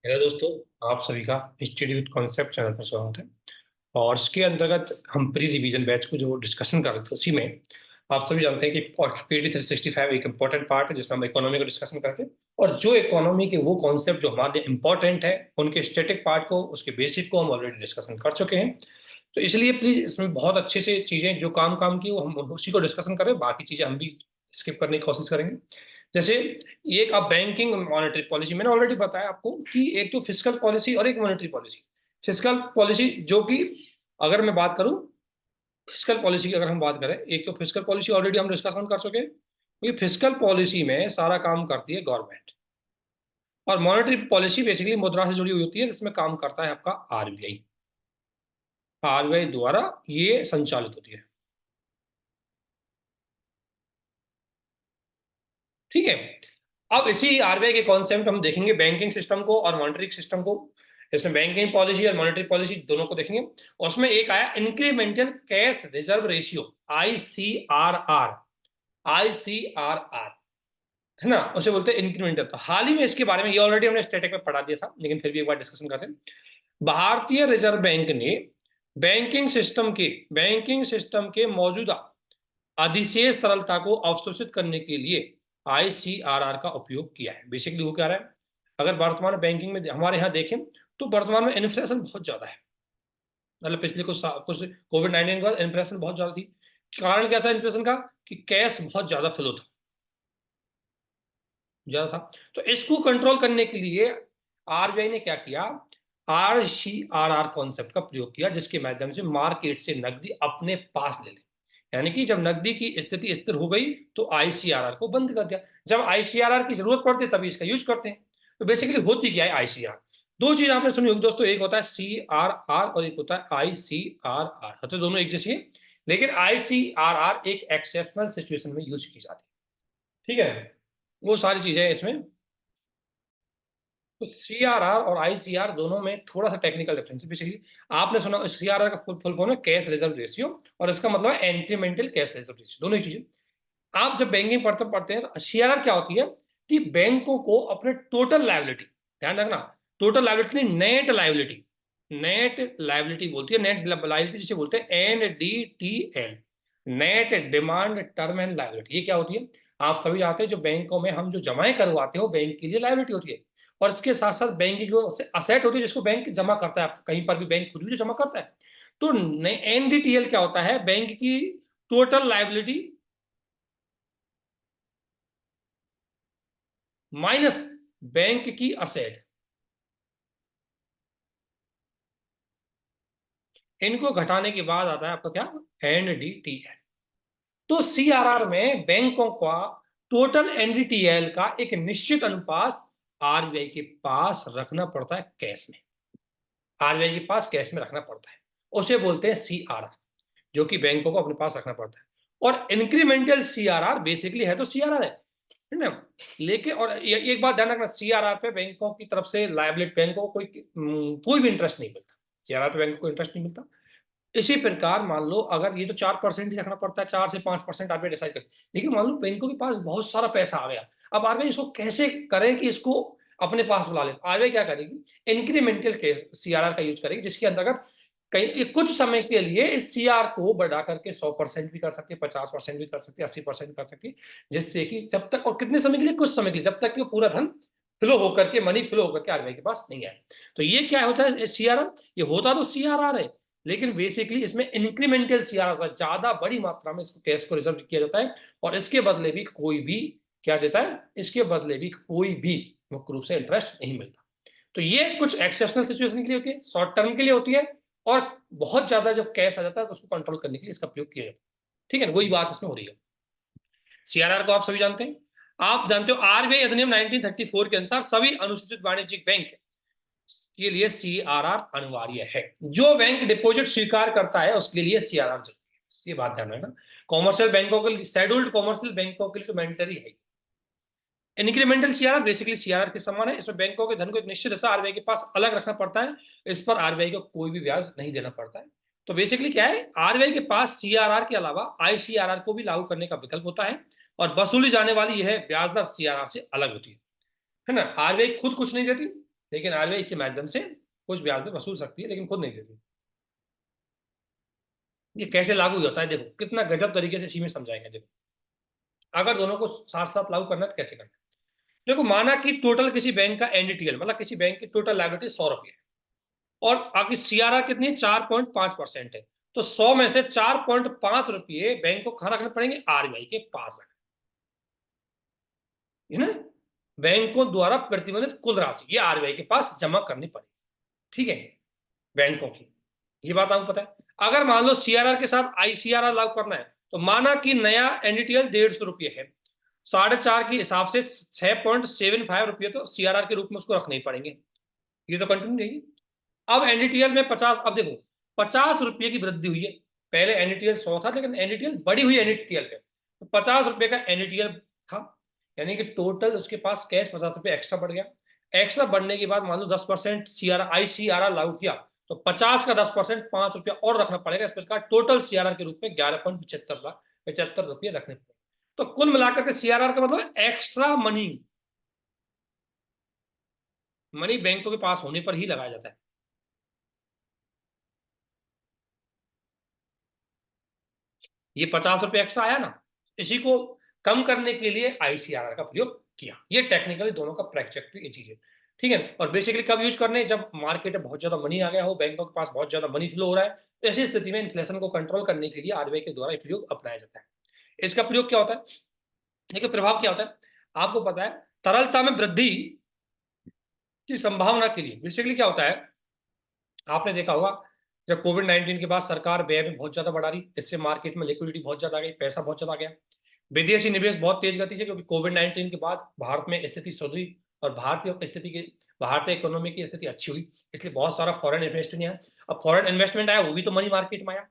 Hello दोस्तों, आप सभी का स्टडी विद कॉन्सेप्ट चैनल पर स्वागत है। और इसके अंतर्गत हम प्री रिवीजन बैच को जो डिस्कशन कर रहे थे उसी में आप सभी जानते हैं कि पीडी 365 एक इम्पोर्टेंट पार्ट है जिसमें हम इकोनॉमी को डिस्कशन करते हैं। और जो इकोनॉमी के वो कॉन्सेप्ट जो हमारे लिए इम्पोर्टेंट है उनके स्टैटिक पार्ट को उसके बेसिक को हम ऑलरेडी डिस्कशन कर चुके हैं। तो इसलिए प्लीज इसमें बहुत अच्छे से चीजें जो काम की वो हम उसी को डिस्कशन करें, बाकी चीजें हम भी स्किप करने की कोशिश करेंगे। जैसे एक अब बैंकिंग मॉनेटरी पॉलिसी मैंने ऑलरेडी बताया आपको कि एक तो फिस्कल पॉलिसी और एक मॉनेटरी पॉलिसी। फिस्कल पॉलिसी जो कि अगर मैं बात करूं, फिस्कल पॉलिसी की अगर हम बात करें, एक तो फिस्कल पॉलिसी ऑलरेडी हम डिस्कशन कर चुके हैं। क्योंकि फिस्कल पॉलिसी में सारा काम करती है गवर्नमेंट, और मॉनेटरी पॉलिसी बेसिकली मुद्रा से जुड़ी हुई होती है जिसमें काम करता है आपका आरबीआई। आरबीआई द्वारा ये संचालित होती है। ठीक है। अब इसी आरबीआई के कॉन्सेप्ट हम देखेंगे बैंकिंग सिस्टम को और मॉनेटरी सिस्टम को। इसमें बैंकिंग पॉलिसी और मॉनेटरी पॉलिसी दोनों को देखेंगे। उसमें एक आया incremental cash reserve ratio, ICRR. ICRR है ना, उसे बोलते हैं इंक्रीमेंटल। तो हाल ही में इसके बारे में, ये ऑलरेडी हमने स्टैटिक में पढ़ा दिया था लेकिन फिर भी एक बार डिस्कशन करते हैं। भारतीय रिजर्व बैंक ने बैंकिंग सिस्टम के मौजूदा अधिशेष तरलता को अवशोषित करने के लिए आईसीआरआर का उपयोग किया है। बेसिकली वो क्या रहा है, अगर वर्तमान बैंकिंग में हमारे यहाँ देखें तो वर्तमान में इन्फ्लेशन बहुत ज्यादा है। मतलब पिछले कुछ कोविड-19 के बाद इन्फ्लेशन बहुत ज्यादा थी। कारण क्या था इन्फ्लेशन का, कि कैश बहुत ज्यादा था। तो इसको कंट्रोल करने के लिए आरबीआई ने क्या किया, आरसीआरआर कॉन्सेप्ट का प्रयोग किया, जिसके माध्यम से मार्केट से नकदी अपने पास ले ले। यानी कि जब नकदी की स्थिति स्थिर हो गई तो आईसीआरआर को बंद कर दिया। जब आईसीआरआर की जरूरत पड़ती है तभी इसका यूज करते हैं। तो बेसिकली होती क्या है आईसीआर, दो चीज आपने सुनी होगी दोस्तों, एक होता है सीआरआर और एक होता है आईसीआरआर। तो दोनों एक जैसी है, लेकिन आईसीआरआर एक एक्सेप्शनल सिचुएशन में यूज की जाती है। ठीक है, वो सारी चीजें इसमें। तो सीआरआर और आईसीआर दोनों में थोड़ा सा टेक्निकल डिफरेंस है। बेसिकली आपने सुना सीआरआर का फुल फॉर्म है कैश रिजर्व रेशियो, और इसका मतलब है इंक्रीमेंटल कैश रिजर्व रेशियो, दोनों ही चीजें। आप जब बैंकिंग पढ़ते पढ़ते हैं तो सीआरआर क्या होती है, कि बैंकों को अपने टोटल लाइबिलिटी, ध्यान रखना, टोटल लाइबिलिटी नहीं, नेट लाइबिलिटी। नेट लाइबिलिटी बोलती है, नेट लाइबिलिटी जिसे बोलते हैं NDTL, net demand term and liability. ये क्या होती है, आप सभी जानते हैं जो बैंकों में हम जो जमाएं करवाते हो बैंक के लिए लाइबिलिटी होती है। और इसके साथ साथ बैंक की जो असेट होती है जिसको बैंक जमा करता है, कहीं पर भी बैंक खुद भी जमा करता है। तो एनडीटीएल क्या होता है, बैंक की टोटल लाइबिलिटी माइनस बैंक की असेट, इनको घटाने के बाद आता है आपका क्या, एनडीटीएल। तो सीआरआर में बैंकों का टोटल एनडीटीएल का एक निश्चित अनुपात आरबीआई के पास रखना पड़ता है कैश में। आरबीआई के पास कैश में रखना पड़ता है, उसे बोलते हैं सीआरआर, जो कि बैंकों को अपने पास रखना पड़ता है। और इंक्रीमेंटल सीआरआर बेसिकली है तो सीआरआर है ना। लेकिन और एक बात ध्यान रखना, सीआरआर पे बैंकों की तरफ से लायबिलिटी, बैंकों को कोई भी इंटरेस्ट नहीं मिलता। सीआरआर पे बैंकों को इंटरेस्ट नहीं मिलता। इसी प्रकार मान लो अगर ये तो 4% ही रखना पड़ता है, 4 से 5% आरबीआई डिसाइड करती है। लेकिन मान लो बैंकों के पास बहुत सारा पैसा आ गया, अब आरबीआई इसको कैसे करें कि इसको अपने पास बुला ले। आरबीआई क्या करेगी, इंक्रीमेंटल केस सीआरआर का यूज करेगी, जिसके अंतर्गत कई कुछ समय के लिए इस सीआर को बढ़ा करके 100% भी कर सकती है, 50% भी कर सकती है, 80% कर सकती है। जिससे कि जब तक, और कितने समय के लिए, कुछ समय के लिए, जब तक कि वो पूरा धन फ्लो होकर के, मनी फ्लो होकर के आरबीआई के पास नहीं आए। तो ये क्या होता है सीआरआर, ये होता तो सीआरआर है, लेकिन बेसिकली इसमें इंक्रीमेंटल सीआरआर होता है, ज्यादा बड़ी मात्रा में इसको कैश को रिजर्व किया जाता है। और इसके बदले भी कोई भी क्या देता है, इसके बदले भी कोई भी मुख्य रूप से इंटरेस्ट नहीं मिलता। तो ये कुछ एक्सेप्शनल सिचुएशन के लिए होती है, शॉर्ट टर्म के लिए होती है, और बहुत ज्यादा जब कैश आ जाता है तो उसको कंट्रोल करने के लिए इसका प्रयोग किया जाता है। ठीक है, वही बात इसमें हो रही है। सीआरआर को आप सभी जानते हैं। आप जानते हो आरबीआई अधिनियम 1934 के अनुसार सभी अनुसूचित वाणिज्यिक बैंक के लिए सीआरआर अनिवार्य है। जो बैंक डिपॉजिट स्वीकार करता है उसके लिए सीआरआर जरूरी है, ये बात ध्यान रखना। कॉमर्शियल बैंकों के लिए, शेड्यूल्ड कॉमर्शियल बैंकों के लिए तो मैंडेटरी है। इंक्रीमेंटल सीआरआर बेसिकली सीआरआर के समान है, इसमें बैंकों के धन को एक निश्चित हिस्सा आरबीआई के पास अलग रखना पड़ता है। इस पर आरबीआई को कोई भी ब्याज नहीं देना पड़ता है। तो बेसिकली क्या है, आरबीआई के पास सीआरआर के अलावा आईसीआरआर को भी लागू करने का विकल्प होता है, और वसूली जाने वाली यह ब्याज दर सीआरआर से अलग होती है ना। आरबीआई खुद कुछ नहीं देती, लेकिन आरबीआई इसके माध्यम से कुछ ब्याज दर वसूल सकती है, लेकिन खुद नहीं देती। ये कैसे लागू होता है देखो, कितना गजब तरीके से इसी में समझाएंगे। देखो अगर दोनों को साथ साथ लागू करना है तो कैसे करना है। देखो माना कि टोटल किसी बैंक का एनडीटीएल, मतलब किसी बैंक की टोटल लायबिलिटी 100 रुपये है, और आपकी सीआरआर कितनी है, 4.5% है। तो 100 में से 4.5 रुपये बैंक को कहाँ रखने पड़ेंगे, आरबीआई के पास रखने, है ना। बैंकों द्वारा प्रतिबंधित कुल राशि ये आरबीआई के पास जमा करनी पड़ेगी, ठीक है, बैंकों की। ये बात आपको पता है। अगर मान लो सीआरआर के साथ आईसीआरआर लागू करना है, तो माना कि नया एनडीटीएल 150 रुपये है, 4.5 के हिसाब से 6.75 रुपये तो सीआरआर के रूप में उसको रखने ही पड़ेंगे। ये तो कंटिन्यू रहेगी। अब एनडीटीएल में 50, अब देखो 50 रुपये की वृद्धि हुई है। पहले एनडीटीएल 100 था, लेकिन एनडीटीएल बड़ी हुई एनडीटीएल पे, तो 50 रुपये का एनडीटीएल था, यानी कि टोटल उसके पास कैश 50 रुपये एक्स्ट्रा बढ़ गया। एक्स्ट्रा बढ़ने के बाद मान लो 10% सीआरआर आईसीआरआर लागू किया, तो 50 का 10% 5 रुपया और रखना पड़ेगा। इस प्रकार टोटल सीआरआर के रूप में 11.75 रुपये रखने पड़ेंगे। तो कुल मिलाकर के सीआरआर का मतलब एक्स्ट्रा मनी, मनी बैंकों के पास होने पर ही लगाया जाता है। ये 50 रुपये एक्स्ट्रा आया ना, इसी को कम करने के लिए आईसीआरआर का प्रयोग किया। ये टेक्निकली दोनों का प्रैक्टिकली ये चीज है, ठीक है। और बेसिकली कब यूज करने, जब मार्केट में बहुत ज्यादा मनी आ गया हो, बैंकों के पास बहुत ज्यादा मनी फ्लो हो रहा है, तो ऐसी स्थिति में इन्फ्लेशन को कंट्रोल करने के लिए आरबीआई के द्वारा प्रयोग अपनाया जाता है। इसका प्रयोग क्या होता है, देखिए प्रभाव क्या होता है, आपको पता है। तरलता में वृद्धि की संभावना के लिए बेसिकली क्या होता है, आपने देखा होगा जब कोविड-19 के बाद सरकार व्यय में बहुत ज्यादा बढ़ा रही, इससे मार्केट में लिक्विडिटी बहुत ज्यादा आ गई, पैसा बहुत ज्यादा आ गया। विदेशी निवेश बहुत तेज गति से, क्योंकि कोविड-19 के बाद भारत में स्थिति सुधरी और भारतीय इकोनॉमी की स्थिति अच्छी हुई, इसलिए बहुत सारा फॉरेन इन्वेस्टमेंट आया। अब फॉरेन इन्वेस्टमेंट आया, वो भी तो मनी मार्केट में आया।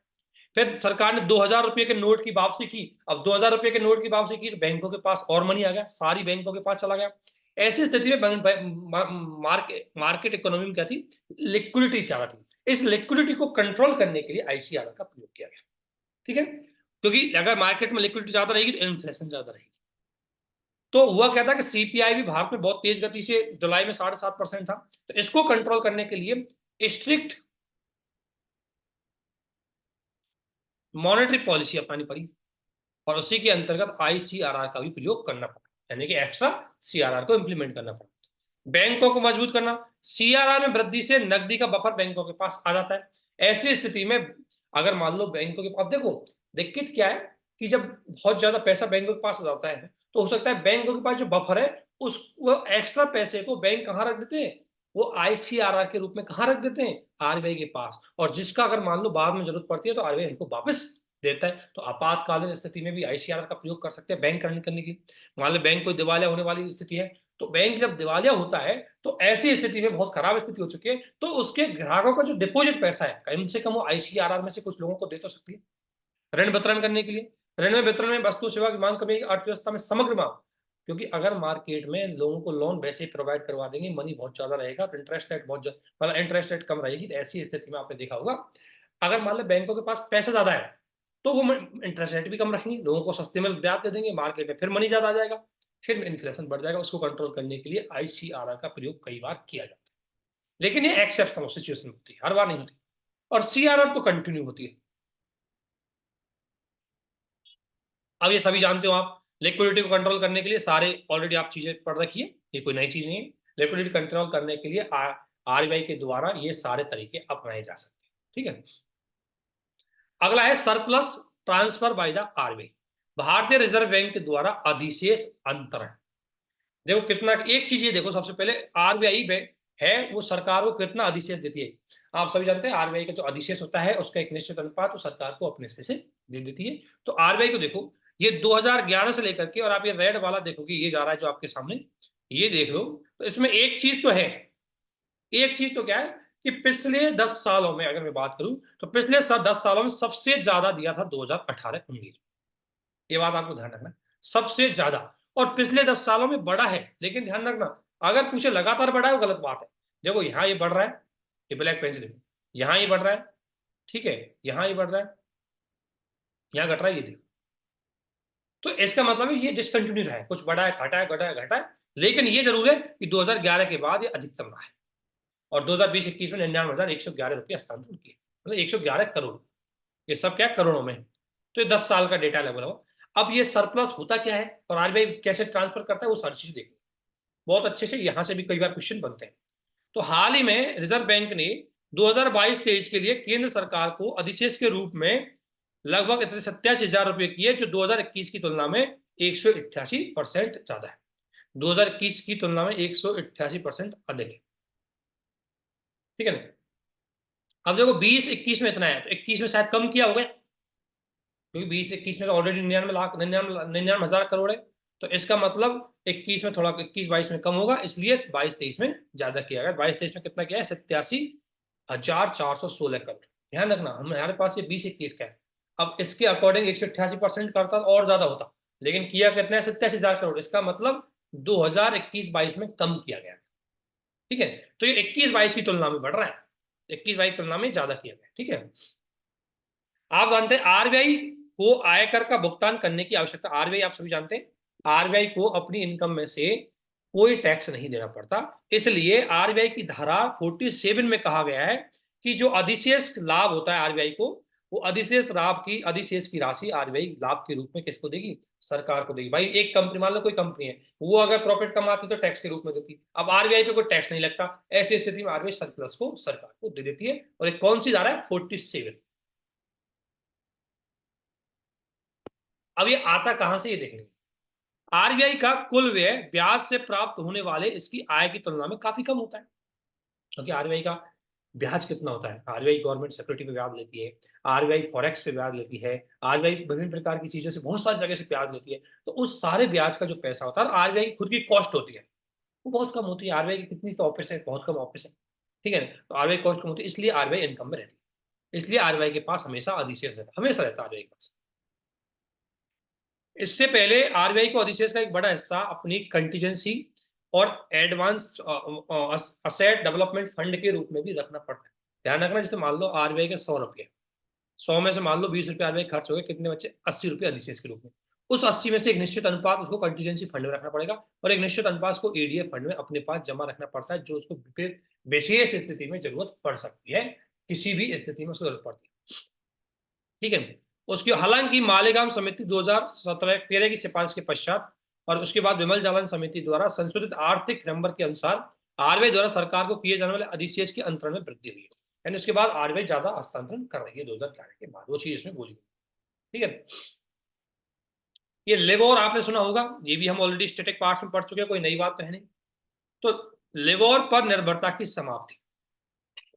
फिर सरकार ने 2000 रुपये के नोट की वापसी की। अब 2000 रुपये के नोट की वापसी की तो बैंकों के पास और मनी आ गया, सारी बैंकों के पास चला गया। ऐसी स्थिति में मार्केट इकोनॉमी में क्या थी, लिक्विडिटी ज्यादा थी। इस लिक्विडिटी को कंट्रोल करने के लिए आईसीआरआर का प्रयोग किया गया, ठीक है। क्योंकि अगर मार्केट में लिक्विडिटी ज्यादा रहेगी तो इन्फ्लेशन ज्यादा रहेगी। तो हुआ क्या था कि सीपीआई भी भारत में बहुत तेज गति से जुलाई में 7.5% था। तो इसको कंट्रोल करने के लिए स्ट्रिक्ट मॉनेटरी पॉलिसी अपनानी पड़ी, और उसी के अंतर्गत आईसीआरआर का भी प्रयोग करना पड़ा, यानी कि एक्स्ट्रा सीआरआर को इंप्लीमेंट करना पड़ा। बैंकों को मजबूत करना, सीआरआर में वृद्धि से नकदी का बफर बैंकों के पास आ जाता है। ऐसी स्थिति में अगर मान लो बैंकों के पास, देखो दिक्कत क्या है कि जब बहुत ज्यादा पैसा बैंकों के पास आ जाता है, तो हो सकता है बैंकों के पास जो बफर है, उस वो एक्स्ट्रा पैसे को बैंक कहाँ रख देते हैं, वो आईसीआरआर के रूप में कहाँ रख देते हैं, आरबीआई के पास। और जिसका अगर मान लो बाद में जरूरत पड़ती है तो आरबीआई इनको वापस देता है। तो आपातकालीन स्थिति में भी आईसीआरआर का प्रयोग कर सकते हैं बैंक करने की। मान लो बैंक कोई दिवालिया होने वाली स्थिति है, तो बैंक जब दिवालिया होता है, तो ऐसी स्थिति में बहुत खराब स्थिति हो चुकी है, तो उसके ग्राहकों का जो डिपॉजिट पैसा है, कम से कम वो आईसीआरआर में से कुछ लोगों को दे तो सकती है ऋण वितरण करने के लिए। ऋण में वितरण में वस्तु सेवा की मांग कमी, अर्थव्यवस्था में समग्र मांग, क्योंकि अगर मार्केट में लोगों को लोन वैसे ही प्रोवाइड करवा देंगे, मनी बहुत ज्यादा रहेगा, तो इंटरेस्ट रेट मतलब इंटरेस्ट रेट कम रहेगी, तो ऐसी स्थिति में आपने देखा होगा, अगर मान लो बैंकों के पास पैसा ज्यादा है, तो वो इंटरेस्ट रेट भी कम रखेंगे, लोगों को सस्ते में ब्याज दे देंगे, मार्केट में फिर मनी ज्यादा आ जाएगा, फिर इन्फ्लेशन बढ़ जाएगा। उसको कंट्रोल करने के लिए आईसीआरआर का प्रयोग कई बार किया जाता है, लेकिन ये एक्सेप्शनल सिचुएशन होती है, हर बार नहीं होती। और सीआरआर तो कंटिन्यू होती है। अब ये सभी जानते हो आप, लिक्विडिटी को कंट्रोल करने के लिए सारे ऑलरेडी आप चीजें पढ़ रखी है, ये कोई नई चीज नहीं है। लिक्विडिटी कंट्रोल करने के लिए आरबीआई के द्वारा ये सारे तरीके अपनाए जा सकते हैं, ठीक है। अगला है surplus transfer by the RBI, भारतीय रिजर्व बैंक के द्वारा अधिशेष अंतरण। देखो कितना, एक चीज ये देखो, सबसे पहले आरबीआई है वो सरकार को कितना अधिशेष देती है। आप सभी जानते हैं आरबीआई का जो अधिशेष होता है उसका एक निश्चित अनुपात तो सरकार को अपने हिस्से से दे देती है। तो आरबीआई को देखो, ये 2011 से लेकर के, और आप ये रेड वाला देखोगे, ये जा रहा है जो आपके सामने, ये देख लो, तो इसमें एक चीज तो है, एक चीज तो क्या है कि पिछले 10 सालों में अगर मैं बात करूं, तो पिछले 10 सालों में सबसे ज्यादा दिया था 2018-19। ये बात आपको ध्यान रखना, सबसे ज्यादा। और पिछले 10 सालों में बढ़ा है, लेकिन ध्यान रखना, अगर पूछे लगातार बढ़ा है वो गलत बात है। देखो यहाँ ये बढ़ रहा है, ये ब्लैक पेन से देखो, यहाँ ये बढ़ रहा है, ठीक है, यहाँ ये बढ़ रहा है, यहाँ घट रहा है, ये देखो। तो इसका मतलब है ये डिसकंटिन्यू रहा है, कुछ बढ़ा है, घटा है, घटा है, घटा है, लेकिन ये जरूर है कि 2011 के बाद ये अधिकतम रहा है। और 2020-21 में 99,111 रुपये हस्तांतरण किए, मतलब 111 करोड़। ये सब क्या करोड़ों में। तो ये 10 साल का डेटा लेवल हो। अब ये सरप्लस होता क्या है और आरबीआई कैसे ट्रांसफर करता है, वो सारी चीज देखिए बहुत अच्छे से, यहां से भी कई बार क्वेश्चन बनते हैं। तो हाल ही में रिजर्व बैंक ने 2022-23 के लिए केंद्र सरकार को अधिशेष के रूप में लगभग 87,000 रुपये किए, जो 2021 की तुलना में 188% ज्यादा है। 2021 की तुलना में 188% अधिक है, ठीक है ना। अब देखो 20-21 में इतना है, तो 21 में शायद कम किया होगा, क्योंकि 20-21 में ऑलरेडी 99 लाख 99,000 करोड़ है। तो इसका मतलब 21 में थोड़ा, 21-22 में कम होगा, इसलिए 22-23 में ज्यादा किया गया। 22-23 में कितना किया है, 87,416 करोड़। ध्यान रखना हमारे पास ये 20-21 का है। अब इसके अकॉर्डिंग 188% करता तो और ज्यादा होता, लेकिन किया कितना है, 87,000 करोड़। इसका मतलब 2021-22 में कम किया गया, ठीक है। तो ये 21-22 की तुलना में बढ़ रहा है, 21-22 की तुलना में ज्यादा किया गया, ठीक है। आप जानते हैं आरबीआई को आयकर का भुगतान करने की आवश्यकता, आरबीआई आप सभी जानते हैं आरबीआई को अपनी इनकम में से कोई टैक्स नहीं देना पड़ता। इसलिए आरबीआई की धारा 47 में कहा गया है कि जो अधिशेष लाभ होता है आरबीआई को, वो अधिशेष की राशि आरबीआई लाभ के रूप में किसको देगी, सरकार को देगी। भाई एक कंपनी, मान लो कोई कंपनी है, वो अगर प्रॉफिट कमाती तो टैक्स के रूप में देती, अब आरबीआई पे कोई टैक्स नहीं लगता, ऐसी स्थिति में आरबीआई सरप्लस को सरकार को दे देती है। और एक कौन सी धारा है, 47। अब ये आता कहां से, ये देखेंगे। आरबीआई का कुल व्यय ब्याज से प्राप्त होने वाले इसकी आय की तुलना में काफी कम होता है, क्योंकि आरबीआई का ब्याज कितना होता है, आरबीआई गवर्नमेंट सिक्योरिटी पे ब्याज लेती है, आरबीआई फॉरेक्स पे ब्याज लेती है, आरबीआई विभिन्न प्रकार की चीजों से बहुत सारी जगह से ब्याज लेती है। तो उस सारे ब्याज का जो पैसा होता है, आरबीआई की खुद की कॉस्ट होती है, वो बहुत कम होती है। आरबीआई की कितनी तो ऑफिस है, बहुत कम ऑफिस है, ठीक है ना। तो आरबीआई कॉस्ट कम होती है, इसलिए आरबीआई इनकम में रहती है, इसलिए आरबीआई के पास हमेशा अधिशेष रहता है, हमेशा रहता है आरबीआई के पास। इससे पहले आरबीआई को अधिशेष का एक बड़ा हिस्सा अपनी कंटीजेंसी और एडवांस असेट डेवलपमेंट फंड के रूप में भी रखना पड़ता है। ध्यान रखना, जैसे मान लो आरबीआई के 100 रुपये, 100 में से मान लो 20 रुपये आरबीआई खर्च हो गए, कितने बचे, 80 रुपये अधिशेष के रूप में। उस 80 में से एक निश्चित अनुपात उसको कंटीजेंसी फंड में रखना पड़ेगा, और एक निश्चित अनुपात को एडीए फंड में अपने पास जमा रखना पड़ता है, जो उसको फिर विशेष स्थिति में जरूरत पड़ सकती है, किसी भी स्थिति में उसको जरूरत पड़ती है, ठीक है। उसकी हालांकि मालेगांव समिति 2017-13 की सिफारिश के पश्चात और उसके बाद विमल जालन समिति द्वारा संशोधित आर्थिक नंबर के अनुसार आरबीआई द्वारा सरकार को किए जाने वाले अधिशेष के अंतरण में वृद्धि हुई है, यानी उसके बाद आरबीआई ज्यादा हस्तांतरण कर रही है 2011 के बाद, वो चीज इसमें बोली, ठीक है। ये लिवोर आपने सुना होगा, ये भी हम ऑलरेडी स्टैटिक पार्ट्स में पढ़ चुके हैं, कोई नई बात तो है नहीं। तो लिवोर पर निर्भरता की समाप्ति,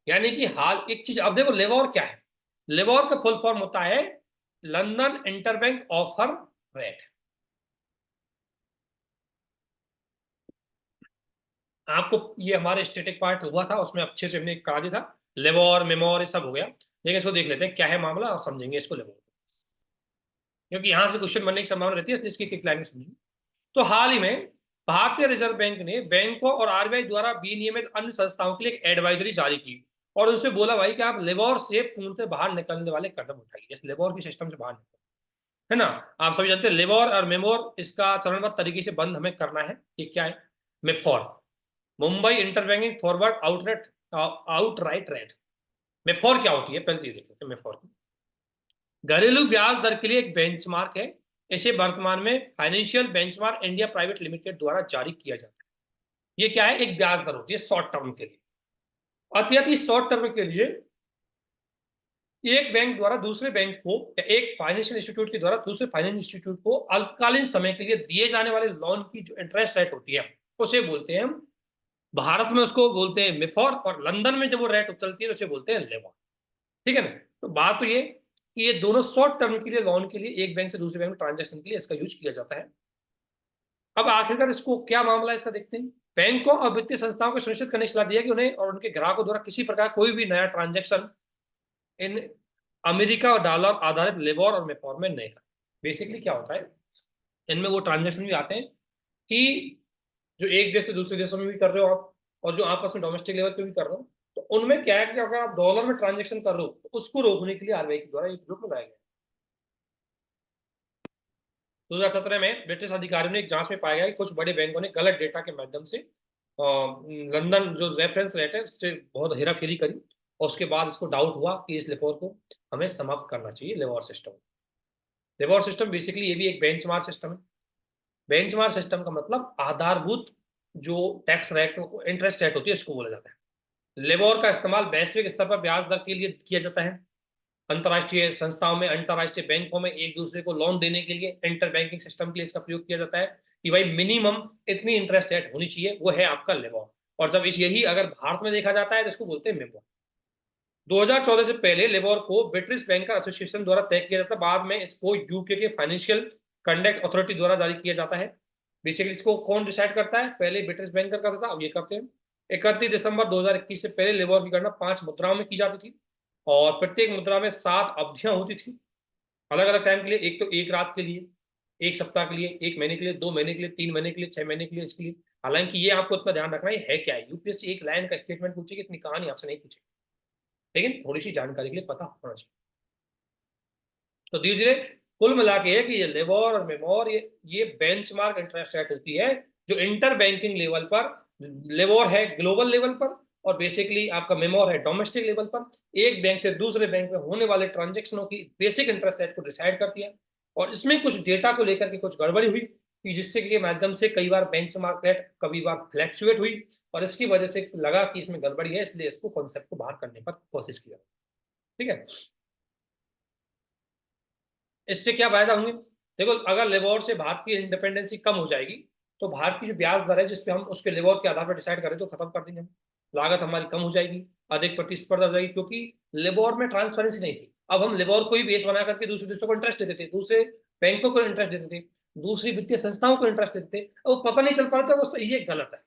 यानी कि हाल एक चीज, अब देखो लिवोर क्या है, लिवोर का फुल फॉर्म होता है लंदन इंटरबैंक ऑफर रेट। आपको ये हमारे स्टैटिक पार्ट हुआ था, उसमें अच्छे से हमने करा दिया था, लेवोर मेमोर ये सब हो गया, लेकिन इसको देख लेते हैं क्या है मामला और समझेंगे इसको लेवोर, क्योंकि यहां से क्वेश्चन बनने की संभावना रहती है, इसलिए इसकी एक लाइन में समझेंगे। तो हाल ही में भारतीय रिजर्व बैंक ने बैंकों और आरबीआई द्वारा विनियमित अन्य संस्थाओं के लिए एक एडवाइजरी जारी की और उनसे बोला भाई कि आप लेबोर से पूर्णतः बाहर निकलने वाले कदम उठाइए, इस लेबोर के सिस्टम से बाहर निकल, है ना। आप सभी जानते हैं लेबोर और मेमोर, इसका चरणबद्ध तरीके से बंद हमें करना है। ये क्या है, मेफोर, मुंबई इंटरबैंकिंग फॉरवर्ड आउटरेट आउटराइट रेट। मेफोर क्या होती है, पहले तो ये देख लेते हैं मेफोर की। घरेलू ब्याज दर के लिए एक बेंचमार्क है, इसे वर्तमान में financial benchmark India private limited द्वारा जारी किया जाता है। ये क्या है, एक ब्याज दर होती है शॉर्ट टर्म के लिए। अत्यधिक शॉर्ट टर्म के लिए एक बैंक द्वारा दूसरे बैंक को या एक फाइनेंशियल इंस्टीट्यूट के द्वारा दूसरे फाइनेंशियल इंस्टीट्यूट को अल्पकालीन समय के लिए दिए जाने वाले लोन की जो इंटरेस्ट रेट होती है, उसे बोलते हैं हम, भारत में उसको बोलते हैं मिफोर, और लंदन में जब वो रेट उछलती है उसे बोलते हैं लेबोर, ठीक है ना। तो बात तो ये कि ये दोनों शॉर्ट टर्म के लिए लोन के लिए एक बैंक से दूसरे बैंक में ट्रांजेक्शन के लिए इसका यूज किया जाता है। अब आखिरकार इसको क्या मामला है इसका देखते हैं। बैंकों और वित्तीय संस्थाओं को सुनिश्चित करने की सलाह दी है कि उन्हें और उनके ग्राहकों द्वारा किसी प्रकार कोई भी नया ट्रांजेक्शन इन अमेरिका और डॉलर आधारित लेबोर और मेफोर में नहीं है। बेसिकली क्या होता है, इनमें वो ट्रांजेक्शन भी आते हैं कि जो एक देश से दूसरे देशों में भी कर रहे हो आप, और जो आपस में डोमेस्टिक लेवल पे भी कर रहे हो, तो उनमें क्या है कि अगर आप डॉलर में ट्रांजेक्शन कर रहे हो तो उसको रोकने के लिए आरबीआई के द्वारा एक ग्रुप लगाया गया। 2017 में ब्रिटिश अधिकारियों ने एक जांच में पाया गया कि कुछ बड़े बैंकों ने गलत डेटा के माध्यम से लंदन जो रेफरेंस रेट है उससे बहुत हेराफेरी करी, और उसके बाद इसको डाउट हुआ कि इस लिबोर को हमें समाप्त करना चाहिए, LIBOR system. LIBOR system basically ये भी एक बेंचमार्क सिस्टम है। बेंचमार्क सिस्टम का मतलब आधारभूत जो टैक्स रेट, इंटरेस्ट रेट होती है, इसको बोला जाता है। लिबोर का इस्तेमाल वैश्विक स्तर पर ब्याज दर के लिए किया जाता है। अंतर्राष्ट्रीय संस्थाओं में, अंतर्राष्ट्रीय बैंकों में एक दूसरे को लोन देने के लिए इंटर बैंकिंग सिस्टम के लिए इसका प्रयोग किया जाता है कि भाई मिनिमम इतनी इंटरेस्ट रेट होनी चाहिए, वो है आपका लिबोर। और जब इस यही अगर भारत में देखा जाता है तो इसको बोलते हैं मेमोर। 2014 से पहले लिबोर को ब्रिटिश बैंकर एसोसिएशन द्वारा तय किया जाता है, बाद में इसको यूके के फाइनेंशियल कंडक्ट अथॉरिटी द्वारा जारी किया जाता है। बेसिकली इसको कौन डिसाइड करता है? पहले ब्रिटिश बैंकर करता था, अब ये करते हैं। 31 दिसंबर 2021 से पहले लिबोर की गणना 5 मुद्राओं में की जाती थी, और प्रत्येक मुद्रा में 7 अवधियां होती थी अलग अलग टाइम के लिए। एक तो एक रात के लिए, एक सप्ताह के लिए, एक महीने के लिए, 2 महीने के लिए, 3 महीने के लिए, 6 महीने के लिए, इसके लिए। हालांकि ये आपको इतना ध्यान रखना है क्या है, यूपीएससी एक लाइन का स्टेटमेंट पूछेगी, इतनी कहानी आपसे नहीं पूछेगी, लेकिन थोड़ी सी जानकारी के लिए पता होना चाहिए। तो धीरे धीरे कुल मिला के है कि ये लिबोर और मेमोर, ये बेंचमार्क इंटरेस्ट रेट होती है जो इंटर बैंकिंग लेवल पर, लिबोर है ग्लोबल लेवल पर, और बेसिकली आपका मेमोर है डोमेस्टिक लेवल पर, एक बैंक से दूसरे बैंक में होने वाले ट्रांजेक्शनों की बेसिक इंटरेस्ट रेट को डिसाइड करती है। और इसमें कुछ डेटा को लेकर के कुछ गड़बड़ी हुई कि जिससे के माध्यम से कई बार बेंचमार्क रेट कभी बार फ्लैक्चुएट हुई, और इसकी वजह से लगा कि इसमें गड़बड़ी है, इसलिए इसको कॉन्सेप्ट को बाहर करने पर कोशिश किया। ठीक है, इससे क्या फायदा होंगे? देखो, अगर लिबोर से भारत की इंडिपेंडेंसी कम हो जाएगी तो भारत की जो ब्याज दर है जिसपे हम उसके लिबोर के आधार पर डिसाइड करें तो खत्म कर देंगे हम। लागत हमारी कम हो जाएगी, अधिक प्रतिस्पर्धा हो जाएगी, क्योंकि लिबोर में ट्रांसपेरेंसी नहीं थी। अब हम लिबोर को ही बेस बना करके दूसरे देशों को इंटरेस्ट देते थे, दूसरे बैंकों को इंटरेस्ट देते थे, दूसरी वित्तीय संस्थाओं को इंटरेस्ट देते थे। अब वो पता नहीं चल पाता वो सही है गलत है।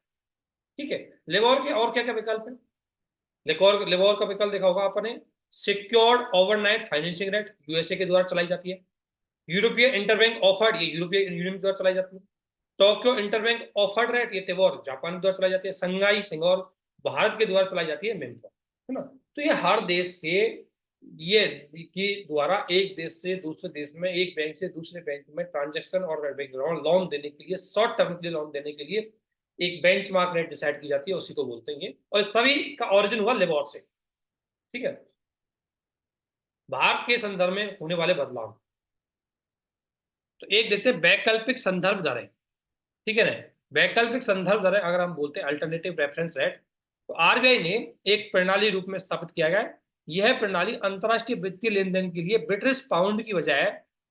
ठीक है, लिबोर के और क्या क्या विकल्प है? लिबोर का विकल्प देखा होगा आपने, secured overnight financing rate, USA के द्वारा चलाई जाती है। यूरोपीय इंटरबैंक ऑफर्ड, ये यूरोपीय यूनियन द्वारा चलाई जाती है। टोक्यो इंटरबैंक ऑफर्ड रेट, ये तेवोर जापान द्वारा चलाई जाती है। संघाई सिंगोर भारत के द्वारा चलाई जाती है मेमको, है ना। तो ये हर देश के ये की द्वारा एक देश से दूसरे देश में, एक बैंक से दूसरे बैंक में ट्रांजेक्शन और लोन देने के लिए, शॉर्ट टर्म के लिए लोन देने के लिए एक बेंचमार्क रेट डिसाइड की जाती है, उसी को बोलते हैं ये। और सभी का ऑरिजिन हुआ लिबोर से। ठीक है, भारत के संदर्भ में होने वाले बदलाव, तो एक देखते हैं वैकल्पिक संदर्भ दरें। ठीक है ना, वैकल्पिक संदर्भ दरें अगर हम बोलते हैं अल्टरनेटिव रेफरेंस रेट, तो आरबीआई ने एक प्रणाली रूप में स्थापित किया गया है। यह प्रणाली अंतर्राष्ट्रीय वित्तीय लेन देन के लिए ब्रिटिश पाउंड की बजाय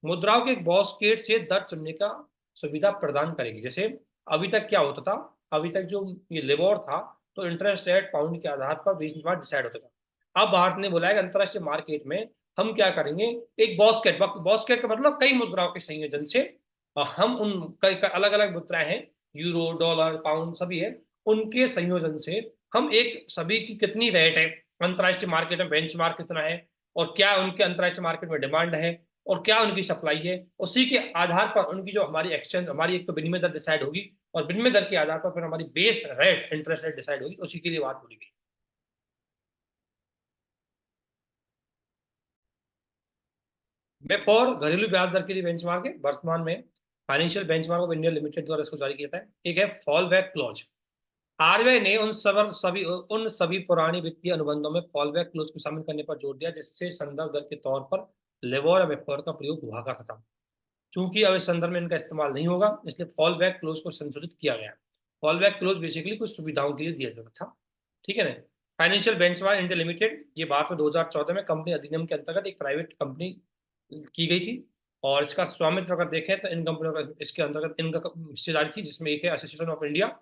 मुद्राओं के बास्केट से दर चुनने का सुविधा प्रदान करेगी। जैसे अभी तक क्या होता था, अभी तक जो ये लिबोर था तो इंटरेस्ट रेट पाउंड के आधार पर 20 बार डिसाइड होता था। अब भारत ने बोला है कि अंतर्राष्ट्रीय मार्केट में हम क्या करेंगे, एक बास्केट, बास्केट का मतलब कई मुद्राओं के संयोजन से, हम उन कई अलग अलग मुद्राएं हैं, यूरो डॉलर पाउंड सभी है, उनके संयोजन से हम एक सभी की कितनी रेट है अंतर्राष्ट्रीय मार्केट में, बेंचमार्क कितना है, और क्या उनके अंतर्राष्ट्रीय मार्केट में डिमांड है, और क्या उनकी सप्लाई है, उसी के आधार पर उनकी जो हमारी एक्सचेंज, हमारी एक तो विनिमय दर डिसाइड होगी, और विनिमय दर के आधार पर फिर हमारी base rate, interest rate decide होगी, उसी के लिए बात बोली गई। मैं फॉर घरेलू ब्याज दर के लिए बेंचमार्क है, वर्तमान में financial benchmark of India limited द्वारा इसको जारी किया था। एक है फॉल बैक क्लॉज। आरबीआई ने उन सभी पुरानी वित्तीय अनुबंधों में फॉल बैक क्लोज को शामिल करने पर जोर दिया जिससे संदर्भ दर के तौर पर लिबोर और वेपर का प्रयोग हुआ करता था। चूंकि अब इस संदर्भ में इनका इस्तेमाल नहीं होगा, इसलिए फॉल बैक क्लोज को संशोधित किया गया। फॉल बैक क्लोज बेसिकली कुछ सुविधाओं के लिए दिया जाता था। ठीक है ना। फाइनेंशियल बेंचमार्क इंडिया लिमिटेड, ये भारत में 2014 में कंपनी अधिनियम के अंतर्गत एक प्राइवेट कंपनी की गई थी, और इसका स्वामित्व अगर देखें तो इन कंपनियों का इसके अंतर्गत इनका हिस्सेदारी थी, जिसमें एक है एसोसिएशन ऑफ इंडिया,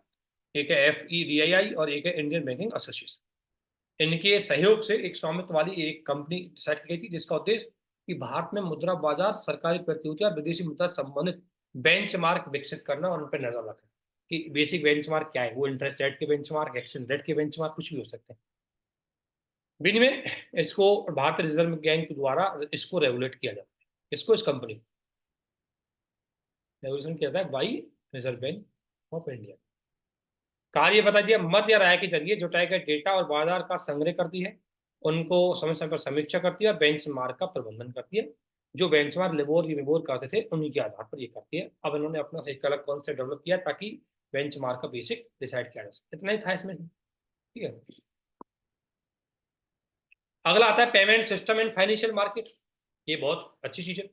एक है FEDII, और एक है इंडियन बैंकिंग एसोसिएशन। इनके सहयोग से एक स्वामित्व वाली एक कंपनी डिसाइड की गई थी, जिसका उद्देश्य कि भारत में मुद्रा बाजार, सरकारी प्रतिभूतियां, विदेशी मुद्रा संबंधित बेंचमार्क विकसित करना और उन पर नजर रखना। कि बेसिक बेंचमार्क क्या है, वो इंटरेस्ट रेट के बेंचमार्क, एक्सचेंज रेट के बेंचमार्क, कुछ भी हो सकते हैं। विनिमय, इसको भारतीय रिजर्व बैंक द्वारा इसको रेगुलेट किया जाता है। इसको, इस कंपनी रेगुलेशन किया जाता है by reserve bank of India. कार्य बता दिया, मत या राय के जरिए जुटाए गए डेटा और बाजार का संग्रह करती है, उनको समय समय पर समीक्षा करती है, और बेंचमार्क का प्रबंधन करती है। जो बेंचमार्क लिबोर की विबोर करते थे उन्हीं के आधार पर ये करती है। अब इन्होंने अपना से एक अलग कॉन्सेप्ट डेवलप किया ताकि बेंचमार्क का बेसिक डिसाइड किया जा सकता है। इतना ही था इसमें, ठीक है। अगला आता है payment system and financial market. ये बहुत अच्छी चीज है।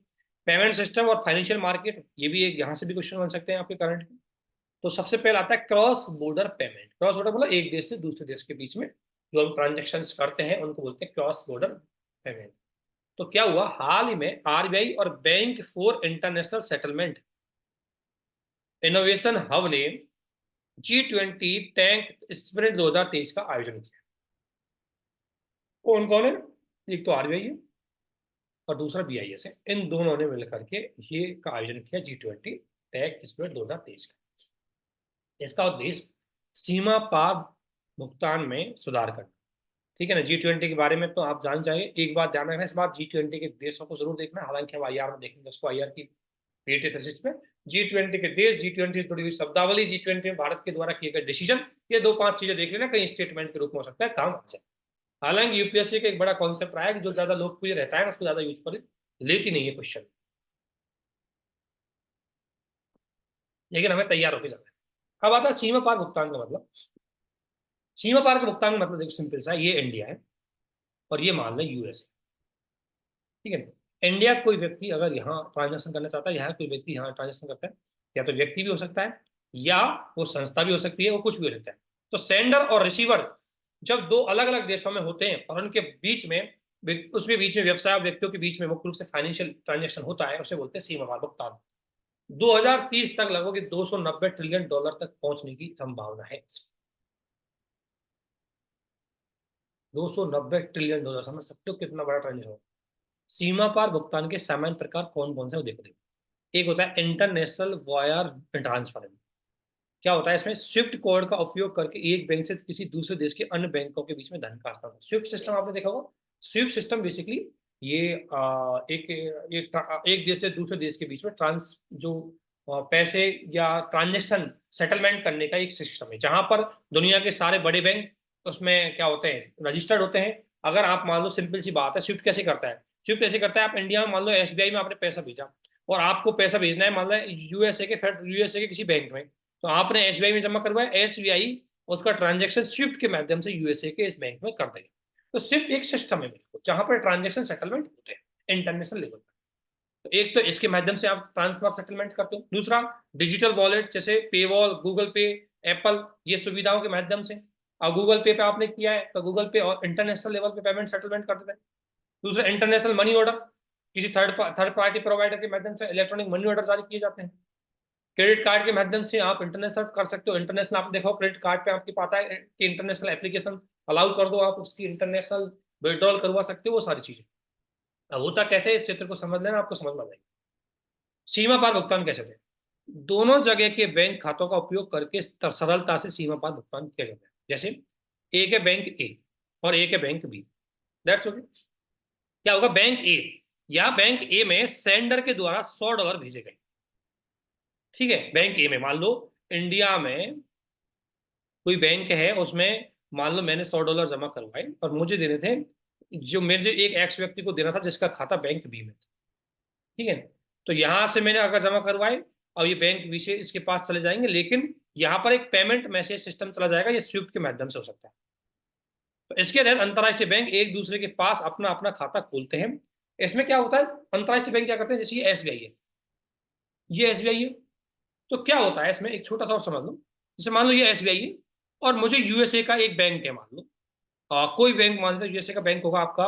पेमेंट सिस्टम और फाइनेंशियल मार्केट, ये भी एक यहाँ से भी क्वेश्चन बन सकते हैं आपके करंट। तो सबसे पहले आता है cross border payment. Cross border मतलब एक देश से दूसरे देश के बीच में जो हम ट्रांजेक्शन करते हैं उनको बोलते हैं क्रॉस बॉर्डर पेमेंट। तो क्या हुआ, हाल ही में आरबीआई और bank for international settlement innovation hub ने G20 टैंक स्प्रिंट 2023 का आयोजन किया। कौन कौन है? एक तो आरबीआई है और दूसरा बीआईएस है। इन दोनों ने मिलकर के ये का आयोजन किया G20 टैंक स्प्रिंट 2023 का। इसका उद्देश्य सीमा पार भुगतान में सुधार करना। ठीक है ना। G20 के बारे में तो आप जान जाइए। एक बात ध्यान रखना, इस बार G20 के देशों को जरूर देखना, हालांकि हम आईआर में देखेंगे उसको, आईआर की में G20 के देश, G20 से जुड़ी हुई शब्दावली, G20 में भारत के द्वारा किए गए डिसीजन, ये 2-5 चीजें देख लेना, कहीं स्टेटमेंट के रूप में हो सकता है काम आ जाए। हालांकि यूपीएससी का एक बड़ा कॉन्सेप्ट रहा है कि जो ज्यादा लोकप्रिय रहता है उसको ज्यादा यूज पर लेती नहीं है क्वेश्चन, लेकिन हमें तैयार होकर जाना है। अब आता है सीमा पार भुगतान का मतलब। सीमा पार का भुगतान का मतलब देखो सिंपल सा, ये इंडिया है और ये मान लें यूएस। ठीक है। इंडिया कोई व्यक्ति अगर यहाँ ट्रांजेक्शन करना चाहता है, यहाँ कोई व्यक्ति यहाँ ट्रांजेक्शन करता है, या तो व्यक्ति भी हो सकता है या वो संस्था भी हो सकती है, वो कुछ भी हो सकता है। तो सेंडर और रिसीवर जब दो अलग अलग देशों में होते हैं और उनके बीच में, उसके बीच में व्यवसाय व्यक्तियों के बीच में मुख्य रूप से फाइनेंशियल ट्रांजेक्शन होता है, उसे बोलते हैं सीमा पार भुगतान। 2030 तक लगभग 290 ट्रिलियन डॉलर तक पहुंचने की संभावना है। 290 ट्रिलियन डॉलर, समझ सकते हो कितना बड़ा ट्रांजेक्शन। सीमा पार भुगतान के सामान्य प्रकार कौन कौन से, वो देखो। एक होता है इंटरनेशनल वायर ट्रांसफर। क्या होता है इसमें, स्विफ्ट कोड का उपयोग करके एक बैंक से किसी दूसरे देश के अन्य बैंकों के बीच में धन का हस्तांतरण। स्विफ्ट सिस्टम आपने देखा होगा। स्विफ्ट सिस्टम बेसिकली ये एक देश से दूसरे देश के बीच में जो पैसे या ट्रांजेक्शन सेटलमेंट करने का एक सिस्टम है, जहां पर दुनिया के सारे बड़े बैंक उसमें क्या होते हैं, रजिस्टर्ड होते हैं। अगर आप मान लो, सिंपल सी बात है, स्विफ्ट कैसे करता है? स्विफ्ट कैसे करता है, आप इंडिया में मान लो एसबीआई में आपने पैसा भेजा और आपको पैसा भेजना है मान लो यूएसए के किसी बैंक में, तो आपने एसबीआई में जमा करवाया, एसबीआई उसका ट्रांजेक्शन स्विफ्ट के माध्यम से यूएसए के इस बैंक में कर देगा। तो स्विफ्ट एक सिस्टम है बिल्कुल, जहां पर ट्रांजेक्शन सेटलमेंट होते हैं इंटरनेशनल लेवल पर। तो एक तो इसके माध्यम से आप ट्रांसफर सेटलमेंट करते हो। दूसरा डिजिटल वॉलेट, जैसे पेवॉल, गूगल पे, एप्पल, ये सुविधाओं के माध्यम से। अब गूगल पे पे आपने किया है तो गूगल पे और इंटरनेशनल लेवल पे पेमेंट सेटलमेंट कर देता है। दूसरा इंटरनेशनल मनी ऑर्डर, किसी थर्ड पार्टी प्रोवाइडर के माध्यम से इलेक्ट्रॉनिक मनी ऑर्डर जारी किए जाते हैं। क्रेडिट कार्ड के माध्यम से आप इंटरनेशनल कर सकते हो। इंटरनेशनल आप देखो क्रेडिट कार्ड पे आपकी पता है कि इंटरनेशनल एप्लीकेशन अलाउ कर दो, आप उसकी इंटरनेशनल विड्रॉल करवा सकते हो, वो सारी चीजें। अब होता कैसे है, इस चित्र को समझ लेना, आपको समझ में आ जाएगी। सीमा पार भुगतान कैसे होते हैं? दोनों जगह के बैंक खातों का उपयोग करके सरलता से सीमा पार भुगतान किया जाता है। जैसे एक है बैंक ए और एक है बैंक बी, दैट्स ओके। क्या होगा, बैंक ए, या बैंक ए में सेंडर के द्वारा $100 भेजे गए। ठीक है। बैंक ए में मान लो इंडिया में कोई बैंक है, उसमें मान लो मैंने $100 जमा करवाए और मुझे देने थे, जो मेरे एक एक्स व्यक्ति को देना था जिसका खाता बैंक बी में था। ठीक है। तो यहां से मैंने अगर जमा करवाए और ये बैंक बी से इसके पास चले जाएंगे, लेकिन यहाँ पर एक पेमेंट मैसेज सिस्टम चला जाएगा, ये स्विफ्ट के माध्यम से हो सकता है। तो इसके तहत अंतरराष्ट्रीय बैंक एक दूसरे के पास अपना अपना खाता खोलते हैं। इसमें क्या होता है, अंतरराष्ट्रीय बैंक क्या करते हैं, जैसे ये एसबीआई है, ये एसबीआई है। तो क्या होता है इसमें, एक छोटा सा और समझ लो। जैसे मान लो ये एसबीआई है और मुझे यूएसए का एक बैंक है, मान लो कोई बैंक, मान लो यूएसए का बैंक होगा आपका,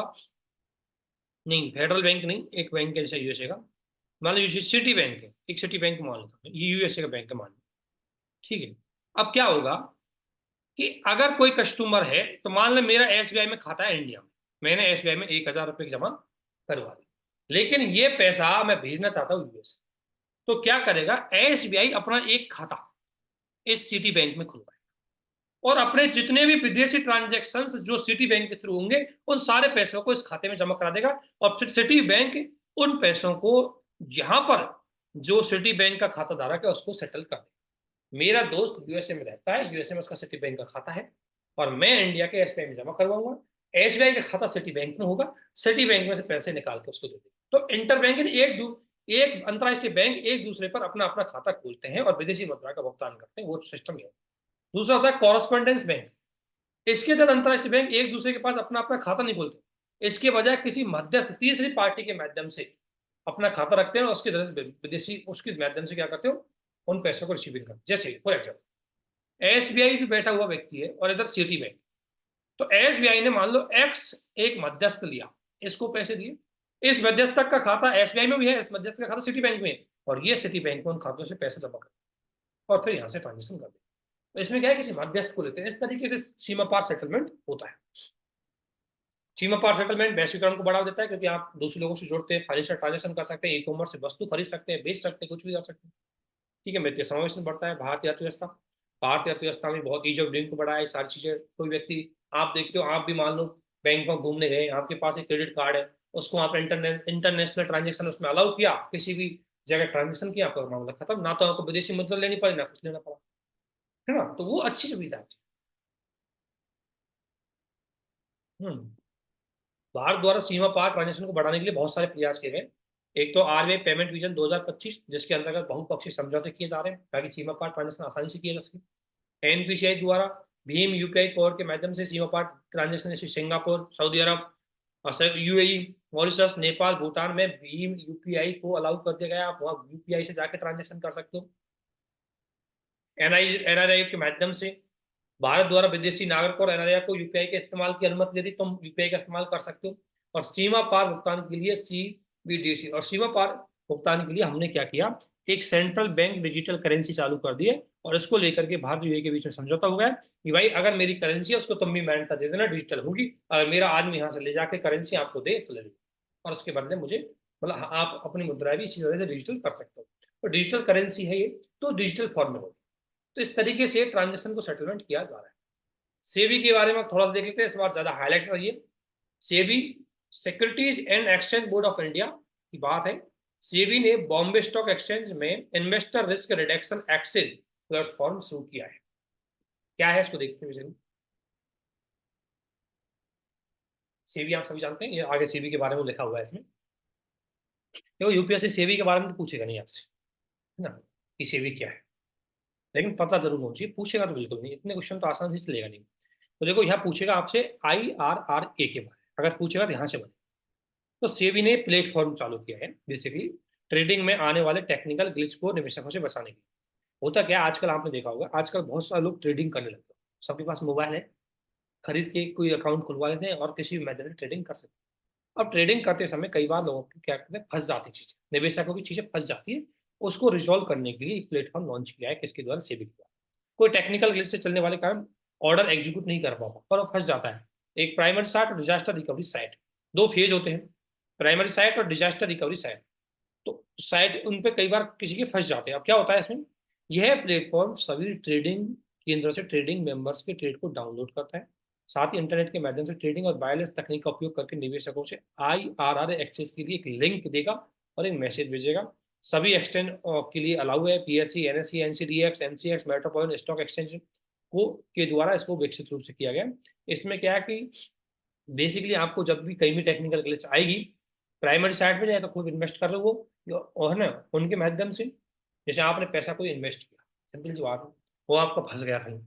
नहीं फेडरल बैंक नहीं, एक बैंक है जैसे यूएसए का, मान लो यूएसए सिटी बैंक है, एक सिटी बैंक मान लो, ये यूएसए का बैंक है मान लो। ठीक है। अब क्या होगा कि अगर कोई कस्टमर है, तो मान लो मेरा एसबीआई में खाता है इंडिया में, मैंने एसबीआई में 1,000 रुपये जमा करवा दिया, लेकिन ये पैसा मैं भेजना चाहता हूँ यूएस। तो क्या करेगा, एसबीआई अपना एक खाता इस सिटी बैंक में खुलवाएगा और अपने जितने भी विदेशी ट्रांजेक्शन्स जो सिटी बैंक के थ्रू होंगे, उन सारे पैसों को इस खाते में जमा करा देगा और फिर सिटी बैंक उन पैसों को यहां पर जो सिटी बैंक का खाता धारक है उसको सेटल कर देगा। मेरा दोस्त यूएसए में रहता है, यूएसए में उसका सिटी बैंक का खाता है और मैं इंडिया के एसबीआई में जमा करवाऊंगा, एसबीआई का खाता सिटी बैंक में होगा, सिटी बैंक में से पैसे निकाल के उसको दे देगा। तो इंटर बैंक एक एक अंतर्राष्ट्रीय बैंक एक दूसरे पर अपना अपना खाता खोलते हैं और विदेशी मुद्रा का भुगतान करते हैं, वो सिस्टम है। दूसरा होता है कॉरेस्पॉन्डेंस बैंक। इसके तहत अंतर्राष्ट्रीय बैंक एक दूसरे के पास अपना अपना खाता नहीं खोलते, इसके बजाय किसी मध्यस्थ तीसरी पार्टी के माध्यम से अपना खाता रखते हैं और उसके विदेशी उसके माध्यम से क्या करते हो, उन पैसों को रिसीविंग करते। जैसे फॉर एग्जाम्पल एसबीआई भी बैठा हुआ व्यक्ति है और इधर सिटी बैंक, तो एसबीआई ने मान लो एक्स एक मध्यस्थ लिया, इसको पैसे दिए, इस मध्यस्थक का खाता एसबीआई में भी है, इस मध्यस्थ का खाता सिटी बैंक में है, और ये सिटी बैंक में उन खातों से पैसे जमा कर और फिर यहाँ से ट्रांजेक्शन कर दे। तो इसमें क्या है, किसी मध्यस्थ को लेते हैं। इस तरीके से सीमा पार सेटलमेंट होता है। सीमा पार सेटलमेंट वैश्वीकरण को बढ़ावा देता है, क्योंकि आप दूसरे लोगों से जोड़ते हैं, फाइनेंशियल ट्रांजेक्शन कर सकते हैं, ई कॉमर्स से वस्तु खरीद सकते हैं, बेच सकते हैं, कुछ भी कर सकते हैं। ठीक है, वित्तीय समावेशन बढ़ता है। भारतीय अर्थव्यवस्था, भारतीय अर्थव्यवस्था में बहुत ईज ऑफ डूइंग को बढ़ाया है। सारी चीजें, कोई व्यक्ति, आप देखते हो, आप भी मान लो बैंक में घूमने गए, आपके पास एक क्रेडिट कार्ड है, उसको आप इंटरनेशनल ट्रांजेक्शन उसमें अलाउ किया, किसी भी जगह ट्रांजेक्शन किया, आपका मामला खत्म, ना तो आपको विदेशी मुद्रा लेनी पड़ी, ना कुछ लेना पड़ा, है ना। तो वो अच्छी सुविधा है। हम्म भारत द्वारा सीमा पार ट्रांजेक्शन को बढ़ाने के लिए बहुत सारे प्रयास किए गए। एक तो आरबीआई पेमेंट विजन 2025, जिसके अंतर्गत बहुपक्षीय समझौते किए जा रहे हैं ताकि सीमा पार ट्रांजेक्शन आसानी से किया जा सके। एनपीसीआई द्वारा भीम यूपीआई कोड के माध्यम से सीमा पार ट्रांजेक्शन, जैसे सिंगापुर, सऊदी अरब, यूएई, मॉरिशस, नेपाल, भूटान में भीम यूपीआई को अलाउ कर दिया गया। आप वहाँ यूपीआई से जाके ट्रांजेक्शन कर सकते हो। एनआरआई के माध्यम से भारत द्वारा विदेशी नागरिक और एनआरआई को यूपीआई के इस्तेमाल की अनुमति दे दी, तुम यूपीआई का इस्तेमाल कर सकते हो। और सीमा पार भुगतान के लिए सीबीडीसी, और सीमा पार भुगतान के लिए हमने क्या किया, एक सेंट्रल बैंक डिजिटल करेंसी चालू कर दी है, और इसको लेकर के भारत यूएई के बीच में समझौता हुआ है कि भाई अगर मेरी करेंसी है उसको तुम भी मान्यता दे देना, डिजिटल होगी। अगर मेरा आदमी यहाँ से ले जाके करेंसी आपको दे तो ले लो, और उसके बदले मुझे, मतलब आप अपनी मुद्रा भी इसी तरह से डिजिटल कर सकते हो। तो डिजिटल करेंसी है ये, तो डिजिटल फॉर्म में होगी। तो इस तरीके से ट्रांजेक्शन को सेटलमेंट किया जा रहा है। सेबी के बारे में थोड़ा सा देख लेते हैं, इस बार ज्यादा हाईलाइट रही। SEBI, securities and exchange board of India की बात है। सेबी ने बॉम्बे स्टॉक एक्सचेंज में investor risk reduction access platform शुरू किया है। क्या है इसको देखते हैं। सेबी आप सभी जानते हैं, ये आगे सेबी के बारे में लिखा हुआ है इसमें। देखो यूपीएससी सेबी के बारे में तो पूछेगा नहीं आपसे, है ना, कि सेबी क्या है, लेकिन पता जरूर होना चाहिए। पूछेगा तो बिल्कुल नहीं, इतने क्वेश्चन तो आसान से चलेगा नहीं। तो देखो यहाँ पूछेगा आपसे IRRA के बारे में, अगर पूछेगा तो यहाँ से बने। तो सेबी ने प्लेटफॉर्म चालू किया है बेसिकली ट्रेडिंग में आने वाले टेक्निकल ग्लिच को निवेशकों से बचाने के लिए। होता क्या है, आजकल आपने देखा होगा, आजकल बहुत सारे लोग ट्रेडिंग करने लगते हैं, सबके पास मोबाइल है, खरीद के कोई अकाउंट खुलवा लेते हैं और किसी भी माध्यम से ट्रेडिंग कर सकते हैं। अब ट्रेडिंग करते समय कई बार लोगों की क्या करते हैं, फंस जाती चीजें, निवेशकों की चीजें फंस जाती है। उसको रिजॉल्व करने के लिए एक प्लेटफॉर्म लॉन्च किया है, किसके द्वारा, सेबी के द्वारा। कोई टेक्निकल ग्लिच से चलने वाले कारण ऑर्डर एग्जीक्यूट नहीं कर पाता और वो फंस जाता है। एक प्राइमरी साइट और डिजास्टर रिकवरी साइट, दो फेज होते हैं, प्राइमरी साइट और डिजास्टर रिकवरी साइट। तो साइट उन पे कई बार किसी के फंस जाते हैं। अब क्या होता है इसमें, यह प्लेटफॉर्म सभी ट्रेडिंग केंद्रों से ट्रेडिंग मेंबर्स के ट्रेड को डाउनलोड करता है। साथ ही इंटरनेट के माध्यम से ट्रेडिंग और वायरलेस तकनीक का उपयोग करके निवेशकों से IRR एक्सेस के लिए एक लिंक देगा और एक मैसेज भेजेगा। सभी एक्सचेंज के लिए अलाउ है, PSE, NSE, NCDX, MCX, metropolitan stock exchange को के द्वारा इसको विकसित रूप से किया गया। इसमें क्या है कि बेसिकली आपको जब भी कहीं भी टेक्निकल ग्लिच आएगी, प्राइमरी साइट में जाए तो खुद इन्वेस्ट कर लो वो, और है ना, उनके माध्यम से, जैसे आपने पैसा कोई इन्वेस्ट किया, सिंपल सी बात है, वो आपका फंस गया कहीं,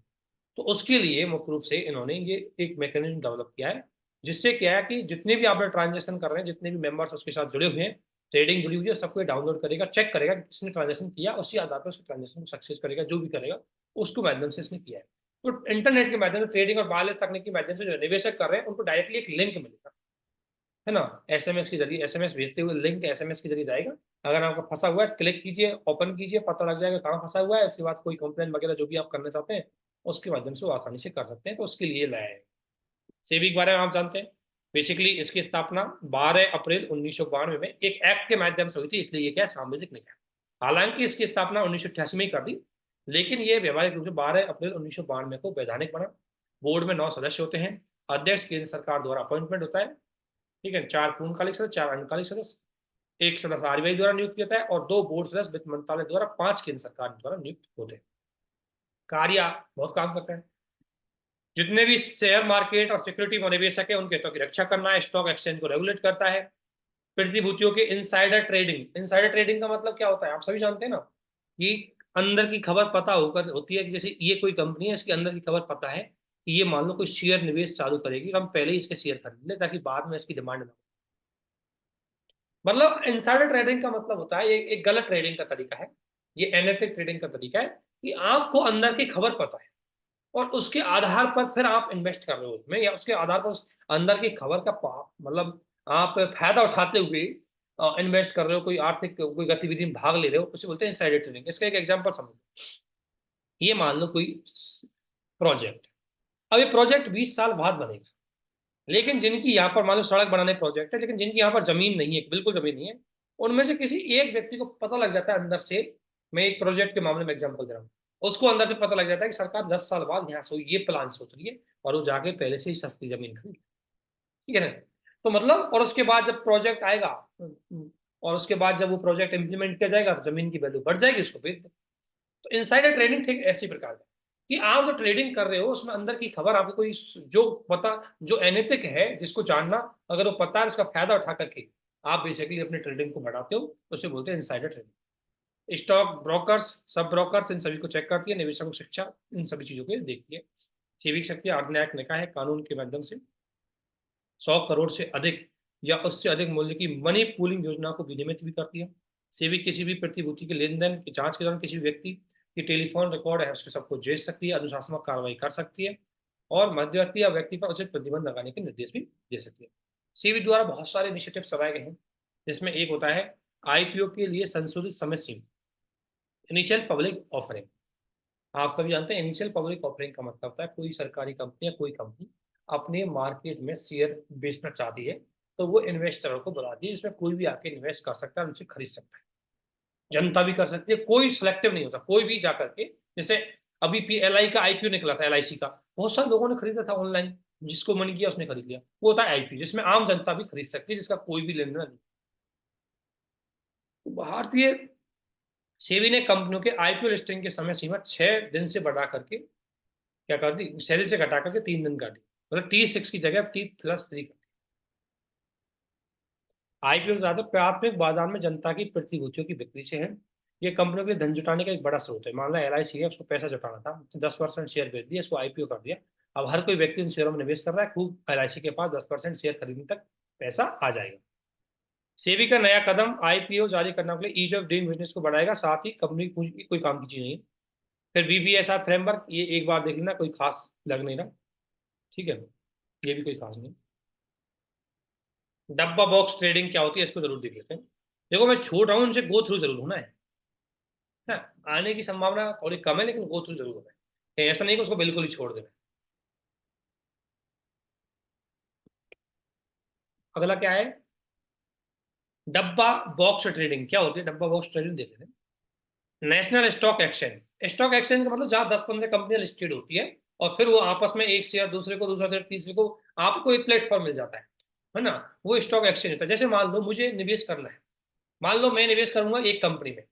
तो उसके लिए मुख्य रूप से इन्होंने ये एक मैकेनिज्म डेवलप किया है, जिससे क्या है कि जितने भी आप ट्रांजेक्शन कर रहे हैं, जितने भी मेंबर्स उसके साथ जुड़े हुए हैं, ट्रेडिंग जुड़ी हुई है, सबको डाउनलोड करेगा, चेक करेगा कि किसने ट्रांजेक्शन किया, उसी आधार पर उसके ट्रांजेक्शन को सक्सेस करेगा, जो भी करेगा उसको माध्यम से इसने किया है। तो इंटरनेट के माध्यम से ट्रेडिंग और वायरलेस तकनीक के माध्यम से जो निवेशक कर रहे हैं उनको डायरेक्टली एक लिंक मिलेगा, है ना, एसएमएस के जरिए, एसएमएस भेजते हुए लिंक एसएमएस के जरिए जाएगा। अगर आपका फंसा हुआ है क्लिक कीजिए, ओपन कीजिए, पता लग जाएगा कहाँ फंसा हुआ है। इसके बाद कोई कंप्लेन वगैरह जो भी आप करना चाहते हैं उसके माध्यम से वो आसानी से कर सकते हैं। तो उसके लिए लाया है। सेबी के बारे में आप जानते हैं, बेसिकली इसकी स्थापना 12 अप्रैल 1992 में एक एक्ट के माध्यम से हुई थी, इसलिए ये क्या है, सार्वजनिक नहीं है। हालांकि इसकी स्थापना 1988 में ही कर दी, लेकिन ये व्यवहारिक रूप से 12 अप्रैल 1992 को वैधानिक बना। बोर्ड में 9 सदस्य होते हैं। अध्यक्ष केंद्र सरकार द्वारा अपॉइंटमेंट होता है, ठीक है, 4 पूर्णकालिक सदस्य, 4 अल्पकालिक सदस्य, एक सदस्य आरबीआई द्वारा नियुक्त किया जाता है, और 2 बोर्ड सदस्य वित्त मंत्रालय द्वारा, 5 केंद्र सरकार द्वारा नियुक्त होते हैं। कार्य बहुत काम करता है, जितने भी शेयर मार्केट और सिक्योरिटी में निवेशक है उनके हितों की रक्षा करना है, स्टॉक एक्सचेंज को रेगुलेट करता है, प्रतिभूतियों के इनसाइडर ट्रेडिंग। इनसाइडर ट्रेडिंग का मतलब क्या होता है, आप सभी जानते हैं ना, कि अंदर की खबर पता होकर होती है कि जैसे ये कोई कंपनी है, इसके अंदर की खबर पता है कि ये मान लो कोई शेयर निवेश चालू करेगी, हम पहले ही इसके शेयर खरीद ले ताकि बाद में इसकी डिमांड ना हो। मतलब इनसाइडर ट्रेडिंग का मतलब होता है, ये एक गलत ट्रेडिंग का तरीका है, ये अनैतिक ट्रेडिंग का तरीका है कि आपको अंदर की खबर पता है और उसके आधार पर फिर आप इन्वेस्ट कर रहे हो उसमें, या उसके आधार पर उस अंदर की खबर का मतलब आप फायदा उठाते हुए इन्वेस्ट कर रहे हो, कोई आर्थिक कोई गतिविधि में भाग ले रहे हो, उसे बोलते हैं इनसाइडर ट्रेडिंग। इसका एक एग्जांपल समझो, ये मान लो कोई प्रोजेक्ट, अब ये प्रोजेक्ट 20 साल बाद बनेगा, लेकिन जिनकी यहाँ पर मान लो सड़क बनाने प्रोजेक्ट है, लेकिन जिनकी यहाँ पर जमीन नहीं है, बिल्कुल जमीन नहीं है, उनमें से किसी एक व्यक्ति को पता लग जाता है अंदर से, मैं एक प्रोजेक्ट के मामले में एग्जांपल दे रहा हूँ, उसको अंदर से पता लग जाता है कि सरकार 10 साल बाद यहाँ से ये प्लान सोच रही है, और वो जाके पहले से ही सस्ती जमीन खरीद, ठीक है ना। तो मतलब, और उसके बाद जब प्रोजेक्ट आएगा, और उसके बाद जब वो प्रोजेक्ट इंप्लीमेंट किया जाएगा तो जमीन की वैल्यू बढ़ जाएगी, उसको बेच दो। तो इनसाइडर ट्रेडिंग ठीक ऐसी प्रकार का कि आप जो ट्रेडिंग कर रहे हो उसमें अंदर की खबर आपको कोई जो पता, जो अनैतिक है जिसको जानना, अगर वो पता है उसका फायदा उठा करके आप बेसिकली अपने ट्रेडिंग को बढ़ाते हो, तो उसे बोलते हैं इनसाइडर ट्रेडिंग। स्टॉक ब्रोकर्स, सब ब्रोकर्स इन सभी को चेक करती है, निवेशकों की शिक्षा इन सभी चीजों को देखती है। सेबी की शक्ति अधिनायक ने कहा है कानून के माध्यम से 100 करोड़ से अधिक या उससे अधिक मूल्य की मनी पूलिंग योजना को विनियमित भी करती है। सेबी किसी भी प्रतिभूति के लेन देन की जांच के दौरान किसी भी व्यक्ति की टेलीफोन रिकॉर्ड है उसके सबको जेल सकती है, अनुशासनात्मक कार्रवाई कर सकती है, और मध्यवर्ती या व्यक्ति पर उचित प्रतिबंध लगाने के निर्देश भी दे सकती है। सेबी द्वारा बहुत सारे इनिशिएटिव चलाए गए हैं, जिसमें एक होता है आईपीओ के लिए संशोधित समय सीमा, इनिशियल पब्लिक ऑफरिंग। आप सभी जानते हैं इनिशियल पब्लिक ऑफरिंग का मतलब होता है कोई सरकारी कंपनी या कोई कंपनी अपने मार्केट में शेयर बेचना चाहती है, तो वो इन्वेस्टरों को बुलाती है, इसमें कोई भी आके इन्वेस्ट कर सकता है, उनसे खरीद सकता है, जनता भी कर सकती है, कोई सिलेक्टिव नहीं होता, कोई भी जा करके। जैसे अभी पीएलआई का आईपीओ निकला था, एलआईसी का, बहुत सारे लोगों ने खरीदा था ऑनलाइन, जिसको मन किया उसने खरीद लिया, वो होता है आईपीओ, जिसमें आम जनता भी खरीद सकती है, जिसका कोई भी लेन देन नहीं। तो भारतीय सेबी ने कंपनियों के आईपीओ लिस्टिंग के समय सीमा 6 दिन से बढ़ा करके क्या कर दी, 6 दिन से घटा करके 3 दिन कर दी, मतलब T6 की जगह T+3 कर दी। आईपीओ ज्यादा प्राथमिक बाजार में जनता की प्रतिभूतियों की बिक्री से है, ये कंपनियों के लिए धन जुटाने का एक बड़ा स्रोत है। मान लो एलआईसी है, उसको पैसा जुटाना था, 10% शेयर बेच दिया, इसको आईपीओ कर दिया, अब हर कोई व्यक्ति उन शेयरों में निवेश कर रहा है, खूब एलआईसी के पास 10% शेयर खरीदने तक पैसा आ जाएगा। सेबी का नया कदम आईपीओ जारी करने के लिए ईज ऑफ डूइंग बिजनेस को बढ़ाएगा, साथ ही कंपनी कोई काम की चीज नहीं है। फिर बीबीएसआर फ्रेमवर्क, ये एक बार देख लेना, कोई खास लग नहीं रहा, ठीक है, ये भी कोई खास नहीं। डब्बा बॉक्स ट्रेडिंग क्या होती है, इसको जरूर देख लेते हैं। देखो मैं छोड़ रहा हूँ, उनसे गो थ्रू जरूर होना है ना, आने की संभावना थोड़ी कम है, लेकिन गो थ्रू जरूर होना है, कहीं ऐसा नहीं कि उसको बिल्कुल ही छोड़ देना है। अगला क्या है, डब्बा बॉक्स ट्रेडिंग क्या होती है, डब्बा बॉक्स ट्रेडिंग देख लेते हैं। National stock exchange, stock exchange का मतलब जहां 10-15 कंपनियां लिस्टेड होती है, और फिर वो आपस में एक शेयर दूसरे को, दूसरा शेयर तीसरे को, आपको एक प्लेटफॉर्म मिल जाता है ना, वो स्टॉक एक्सचेंज होता है। जैसे मान लो मुझे निवेश करना है, मान लो मैं निवेश करूंगा एक कंपनी में,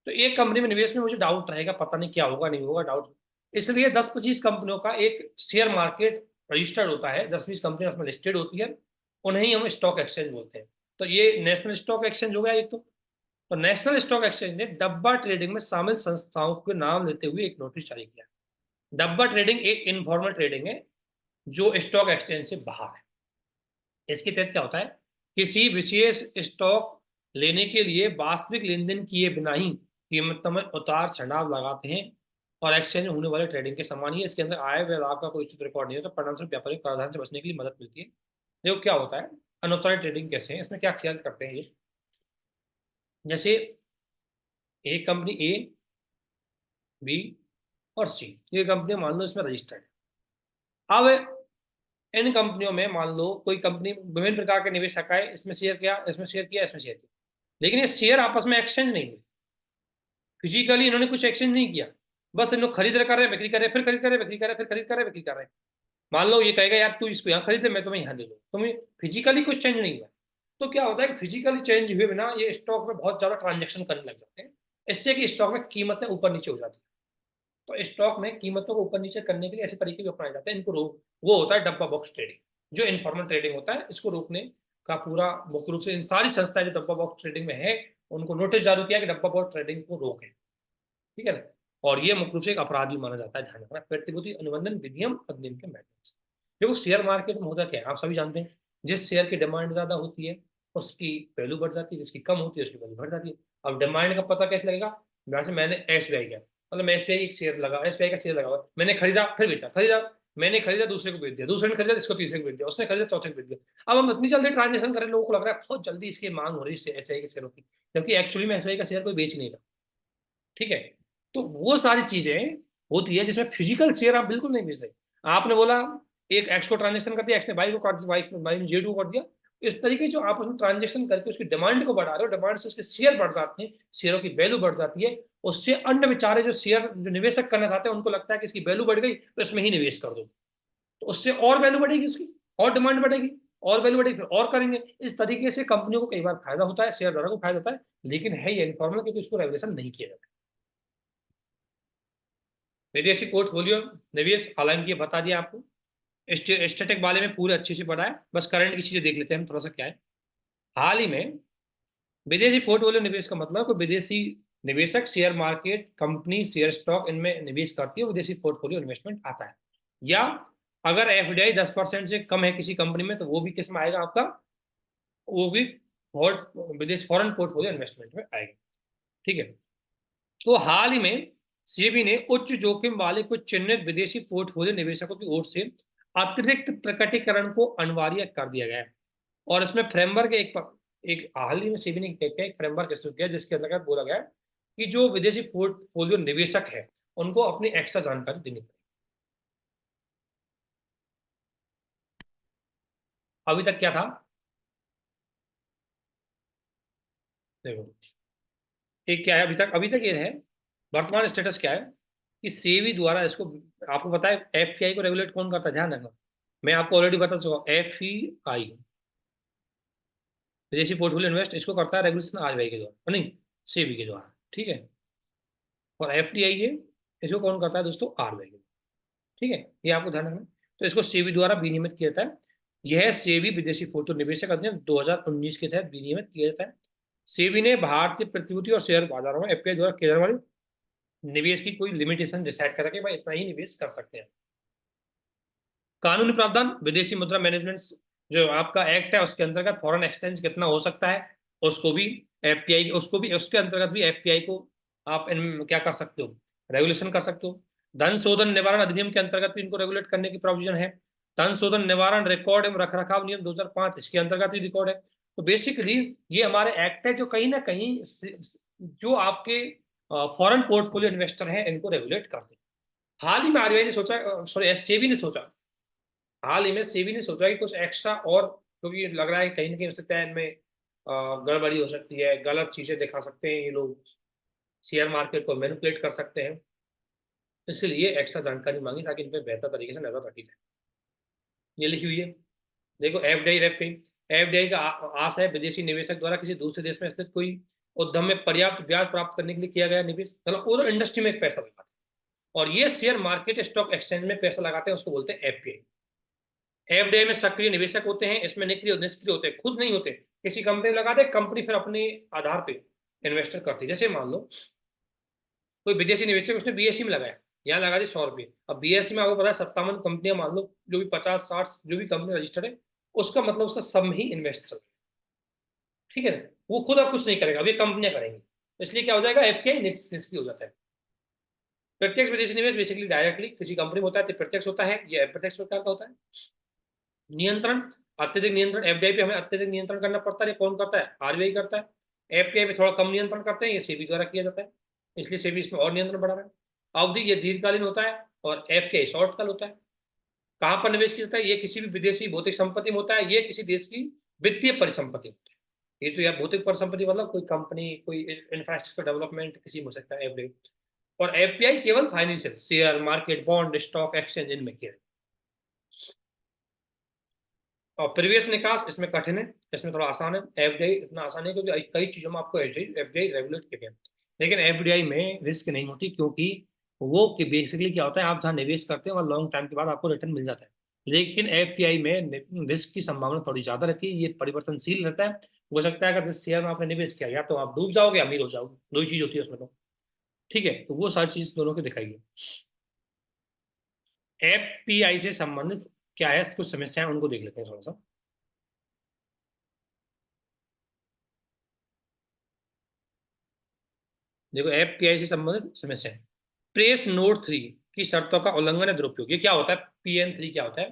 तो एक कंपनी में निवेश में मुझे डाउट रहेगा, पता नहीं क्या होगा नहीं होगा, डाउट, इसलिए 10-25 कंपनियों का एक शेयर मार्केट रजिस्टर्ड होता है, 10-20 कंपनियां उसमें लिस्टेड होती है, उन्हें ही हम स्टॉक एक्सचेंज बोलते हैं। तो ये नेशनल स्टॉक एक्सचेंज हो गया एक तो नेशनल स्टॉक एक्सचेंज ने डब्बा ट्रेडिंग में शामिल संस्थाओं के नाम लेते हुए एक नोटिस जारी किया। डब्बा ट्रेडिंग एक इनफॉर्मल ट्रेडिंग है जो स्टॉक एक्सचेंज से बाहर है। इसके तहत क्या होता है, किसी विशेष स्टॉक लेने के लिए वास्तविक लेन देन किए बिना ही कीमतों में उतार चढ़ाव लगाते हैं, और एक्सचेंज में होने वाले ट्रेडिंग के समान ही है। इसके अंदर आय व लाभ का कोई उचित रिकॉर्ड नहीं है, तो परिणामस्वरूप व्यापारिक प्रावधान से बचने के लिए मदद मिलती है। देखो क्या होता है, अनऑथराइज ट्रेडिंग कैसे है, इसमें क्या ख्याल करते हैं ये, जैसे एक कंपनी ए, बी और सी, ये कंपनी मान लो इसमें रजिस्टर्ड है। अब इन कंपनियों में मान लो कोई कंपनी विभिन्न प्रकार के निवेशक आए, इसमें शेयर किया, इसमें शेयर किया, इसमें शेयर किया, लेकिन ये शेयर आपस में एक्सचेंज नहीं हुए, फिजिकली इन्होंने कुछ एक्सचेंज नहीं किया, बस इन लोग खरीद रहे, कर रहे, बिक्री कर रहे, फिर खरीद कर रहे, बिक्री कर रहे, फिर खरीद कर रहे, बिक्री कर रहे। मान लो ये कहेगा यार तू इसको यहाँ खरीद ले, मैं तुम्हें यहाँ दे दूँ, तुम्हें फिजिकली कुछ चेंज नहीं हुआ। तो क्या होता है कि फिजिकली चेंज हुए बिना ये स्टॉक में बहुत ज्यादा ट्रांजेक्शन करने लग जाते हैं, इससे कि स्टॉक में कीमतें ऊपर नीचे हो जाती है। तो स्टॉक में कीमतों को ऊपर नीचे करने के लिए ऐसे तरीके भी अपनाए जाते हैं, इनको रोक, वो होता है डब्बा बॉक्स ट्रेडिंग, जो इनफॉर्मल ट्रेडिंग होता है, इसको रोकने का पूरा मुख्य रूप से इन सारी संस्थाएं जो डब्बा बॉक्स ट्रेडिंग में है उनको नोटिस जारी किया कि डब्बा बॉक्स ट्रेडिंग को रोकें, ठीक है ना। और ये मुख्य रूप से एक अपराध भी माना जाता है, ध्यान रखना, प्रतिभूति अनुबंधन विनियम अधिनियम के माध्यम से। देखो शेयर मार्केट में होता क्या है, आप सभी जानते हैं, जिस शेयर की डिमांड ज्यादा होती है उसकी वैल्यू बढ़ जाती है, जिसकी कम होती है उसकी वैल्यू बढ़ जाती है। अब डिमांड का पता कैसे लगेगा, जैसे मैंने एसबीआई का, मतलब मैं एसबीआई एक शेयर लगा, एसबीआई का शेयर लगा हुआ, मैंने खरीदा फिर बेचा, खरीदा, मैंने खरीदा दूसरे को बेच दिया, दूसरे ने खरीदा इसको तीसरे को बेच दिया, उसने खरीदा चौथे को बेच दिया। अब हम इतनी जल्दी ट्रांजेक्शन करें, लोगों को लग रहा है बहुत जल्दी इसकी मांग हो रही है एसबीआई के शेयरों की, जबकि एक्चुअली में एसबीआई का शेयर कोई बेच नहीं रहा, ठीक है। तो वो सारी चीजें होती है जिसमें फिजिकल शेयर आप बिल्कुल नहीं बेच सकते। आपने बोला एक एक्स को ट्रांजेक्शन कर दिया, एक्स ने वाई को काट दिया, वाई ने जेड को कर दिया, इस तरीके जो आप उसमें ट्रांजेक्शन करके उसकी डिमांड को बढ़ा रहे हो, डिमांड से उसके शेयर बढ़ जाते हैं, शेयरों की वैल्यू बढ़ जाती है, उससे अन्य बेचारे जो शेयर जो निवेशक करना चाहते हैं उनको लगता है कि इसकी वैल्यू बढ़ गई तो इसमें ही निवेश कर दो, तो उससे और वैल्यू बढ़ेगी उसकी, और डिमांड बढ़ेगी, और वैल्यू बढ़ेगी, फिर और करेंगे। इस तरीके से कंपनियों को कई बार फायदा होता है, शेयर धारक को फायदा होता है, लेकिन है ये इनफॉर्मल क्योंकि उसको रेगुलेशन नहीं किया जाता। विदेशी पोर्टफोलियो निवेश, हालांकि ये बता दिया आपको, स्टैटिक वाले में पूरे अच्छे से पढ़ा है, बस करंट की चीजें देख लेते हैं हम थोड़ा सा क्या है। हाल ही में विदेशी पोर्टफोलियो निवेश का मतलब कोई विदेशी निवेशक share market company share stock इनमें निवेश करती है, विदेशी पोर्टफोलियो इन्वेस्टमेंट आता है। या अगर एफडीआई 10% से कम है किसी कंपनी में तो वो भी किस में आएगा आपका, वो भी विदेश फॉरेन पोर्टफोलियो इन्वेस्टमेंट में आएगा, ठीक है। तो हाल ही में सेबी ने उच्च जोखिम वाले कुछ चिन्हित विदेशी पोर्टफोलियो निवेशकों की ओर से अतिरिक्त प्रकटीकरण को अनिवार्य कर दिया गया है। और इसमें फ्रेमवर्क एक हाल ही में सेबी ने एक फ्रेमवर्क प्रस्तुत किया जिसके अंतर्गत बोला गया है कि जो विदेशी पोर्टफोलियो निवेशक है उनको अपनी एक्स्ट्रा जानकारी देनी पड़ेगी। अभी तक क्या था, देखो एक क्या है, अभी तक ये है, वर्तमान स्टेटस क्या है कि सेबी द्वारा इसको, आपको पता है एफसीआई को रेगुलेट कौन करता है, ध्यान रखना, मैं आपको ऑलरेडी बता चुका, एफसीआई विदेशी पोर्टफोलियो इन्वेस्ट इसको करता है रेगुलेशन आरबीआई के द्वारा, नहीं सेबी के द्वारा, ठीक है। और एफडीआई ये इसको कौन करता है दोस्तों, आरबीआई के, ठीक है, ये आपको ध्यान रखना। तो इसको सेबी द्वारा विनियमित किया जाता है, यह सेबी विदेशी फोटो निवेशक अधिनियम 2019 के तहत विनियमित किया जाता है। सेबी ने भारतीय प्रतिभूति और शेयर बाजारों में एफपीआई द्वारा किए जाने वाले निवेश की कोई लिमिटेशन डिसाइड करा कि भाई इतना ही निवेश कर सकते हैं। कानूनी प्रावधान, विदेशी मुद्रा मैनेजमेंट जो आपका एक्ट है उसके अंतर्गत फॉरेन एक्सचेंज कितना हो सकता है, उसको भी एफपीआई, उसको भी उसके अंतर्गत भी एफपीआई को आप क्या कर सकते हो, रेगुलेशन कर सकते हो। धन शोधन निवारण अधिनियम के अंतर्गत भी इनको रेगुलेट करने की प्रोविजन है। धन शोधन निवारण रिकॉर्ड एवं रखरखाव नियम 2005 इसके अंतर्गत भी रिकॉर्ड है। तो बेसिकली ये हमारे एक्ट है जो कहीं ना कहीं जो आपके फॉरेन पोर्टफोलियो इन्वेस्टर हैं इनको रेगुलेट करते हैं। हाल ही में आरबीआई ने सोचा, सॉरी सेबी ने सोचा, हाल ही में सेबी ने सोचा कि कुछ एक्स्ट्रा और, क्योंकि लग रहा है कहीं ना कहीं हो सकता है इनमें गड़बड़ी हो सकती है, गलत चीजें दिखा सकते हैं ये लोग, शेयर मार्केट को मैनिपुलेट कर सकते हैं, इसलिए एक्स्ट्रा जानकारी मांगी ताकि इन पर बेहतर तरीके से नजर रखी जाए। ये लिखी हुई है, देखो एफडीआई रेफिंग, एफडीआई का आस है विदेशी निवेशक द्वारा किसी दूसरे देश में स्थित कोई उद्यम में पर्याप्त ब्याज प्राप्त करने के लिए किया गया निवेश, मतलब वो इंडस्ट्री में पैसा लगाते हैं और ये शेयर मार्केट स्टॉक एक्सचेंज में पैसा लगाते हैं, उसको बोलते हैं एफपीआई। एफडीआई में सक्रिय निवेशक होते हैं, इसमें निष्क्रिय होते हैं, खुद नहीं होते, किसी कंपनी में लगाते, कंपनी फिर अपने आधार पे इन्वेस्टर करती है। जैसे मान लो कोई विदेशी निवेशक उसने बीएससी में लगाया, यहाँ लगा दी 100 रुपये, अब बीएससी में आपको पता है 57 कंपनियां, मान लो जो भी 50-60 जो भी कंपनी रजिस्टर्ड है, उसका मतलब उसका सब में ही इन्वेस्ट चल, ठीक है ना, वो खुद अब कुछ नहीं करेगा, अब ये कंपनियां करेंगी, इसलिए क्या हो जाएगा, एफपीआई निष्क्रिय हो जाता है। प्रत्यक्ष विदेशी निवेश बेसिकली डायरेक्टली किसी कंपनी में होता है तो प्रत्यक्ष होता है, ये अप्रत्यक्ष प्रकार का होता है। नियंत्रण, अत्यधिक नियंत्रण, एफडीआई पे हमें अत्यधिक नियंत्रण करना पड़ता है, कौन करता है, आरबीआई करता है। एफपीआई पे थोड़ा कम नियंत्रण करते हैं, ये सेबी द्वारा किया जाता है, इसलिए सेबी इसमें और नियंत्रण बढ़ा रहा है। अवधि ये दीर्घकालीन होता है और एफपीआई शॉर्ट काल होता है। कहाँ पर निवेश किया जाता है, ये किसी भी विदेशी भौतिक संपत्ति में होता है, ये किसी देश की वित्तीय परिसंपत्ति होती है। ये तो यार भौतिक परिसंपत्ति मतलब कोई कंपनी, कोई इंफ्रास्ट्रक्चर डेवलपमेंट किसी में हो सकता है एफडीआई। और एफपीआई केवल financial, share market, bond, stock exchange इनमें किया। और प्रवेश निकास इसमें कठिन है, इसमें थोड़ा आसान है, एफडीआई इतना आसान है क्योंकि कई चीजों में आपको एफडीआई रेगुलेट किया गया, लेकिन एफडीआई में रिस्क नहीं होती क्योंकि वो कि बेसिकली क्या होता है, आप जहाँ निवेश करते हैं वहाँ लॉन्ग टाइम के बाद आपको रिटर्न मिल जाता है। लेकिन एफपीआई में रिस्क की संभावना थोड़ी ज्यादा रहती है, ये परिवर्तनशील रहता है। हो सकता है अगर जिस शेयर में आपने निवेश किया, या तो आप डूब जाओगे या अमीर हो जाओगे, दो ही चीज होती है उसमें तो। ठीक है, तो वो सारी चीज दोनों की दिखाई है। एफपीआई से संबंधित क्या है, कुछ समस्याएं उनको देख लेते हैं थोड़ा सा। देखो एफपीआई से संबंधित समस्याएं, प्रेस नोट 3 की शर्तों का उल्लंघन या दुरुपयोग। ये क्या होता है, पीएन 3 क्या होता है?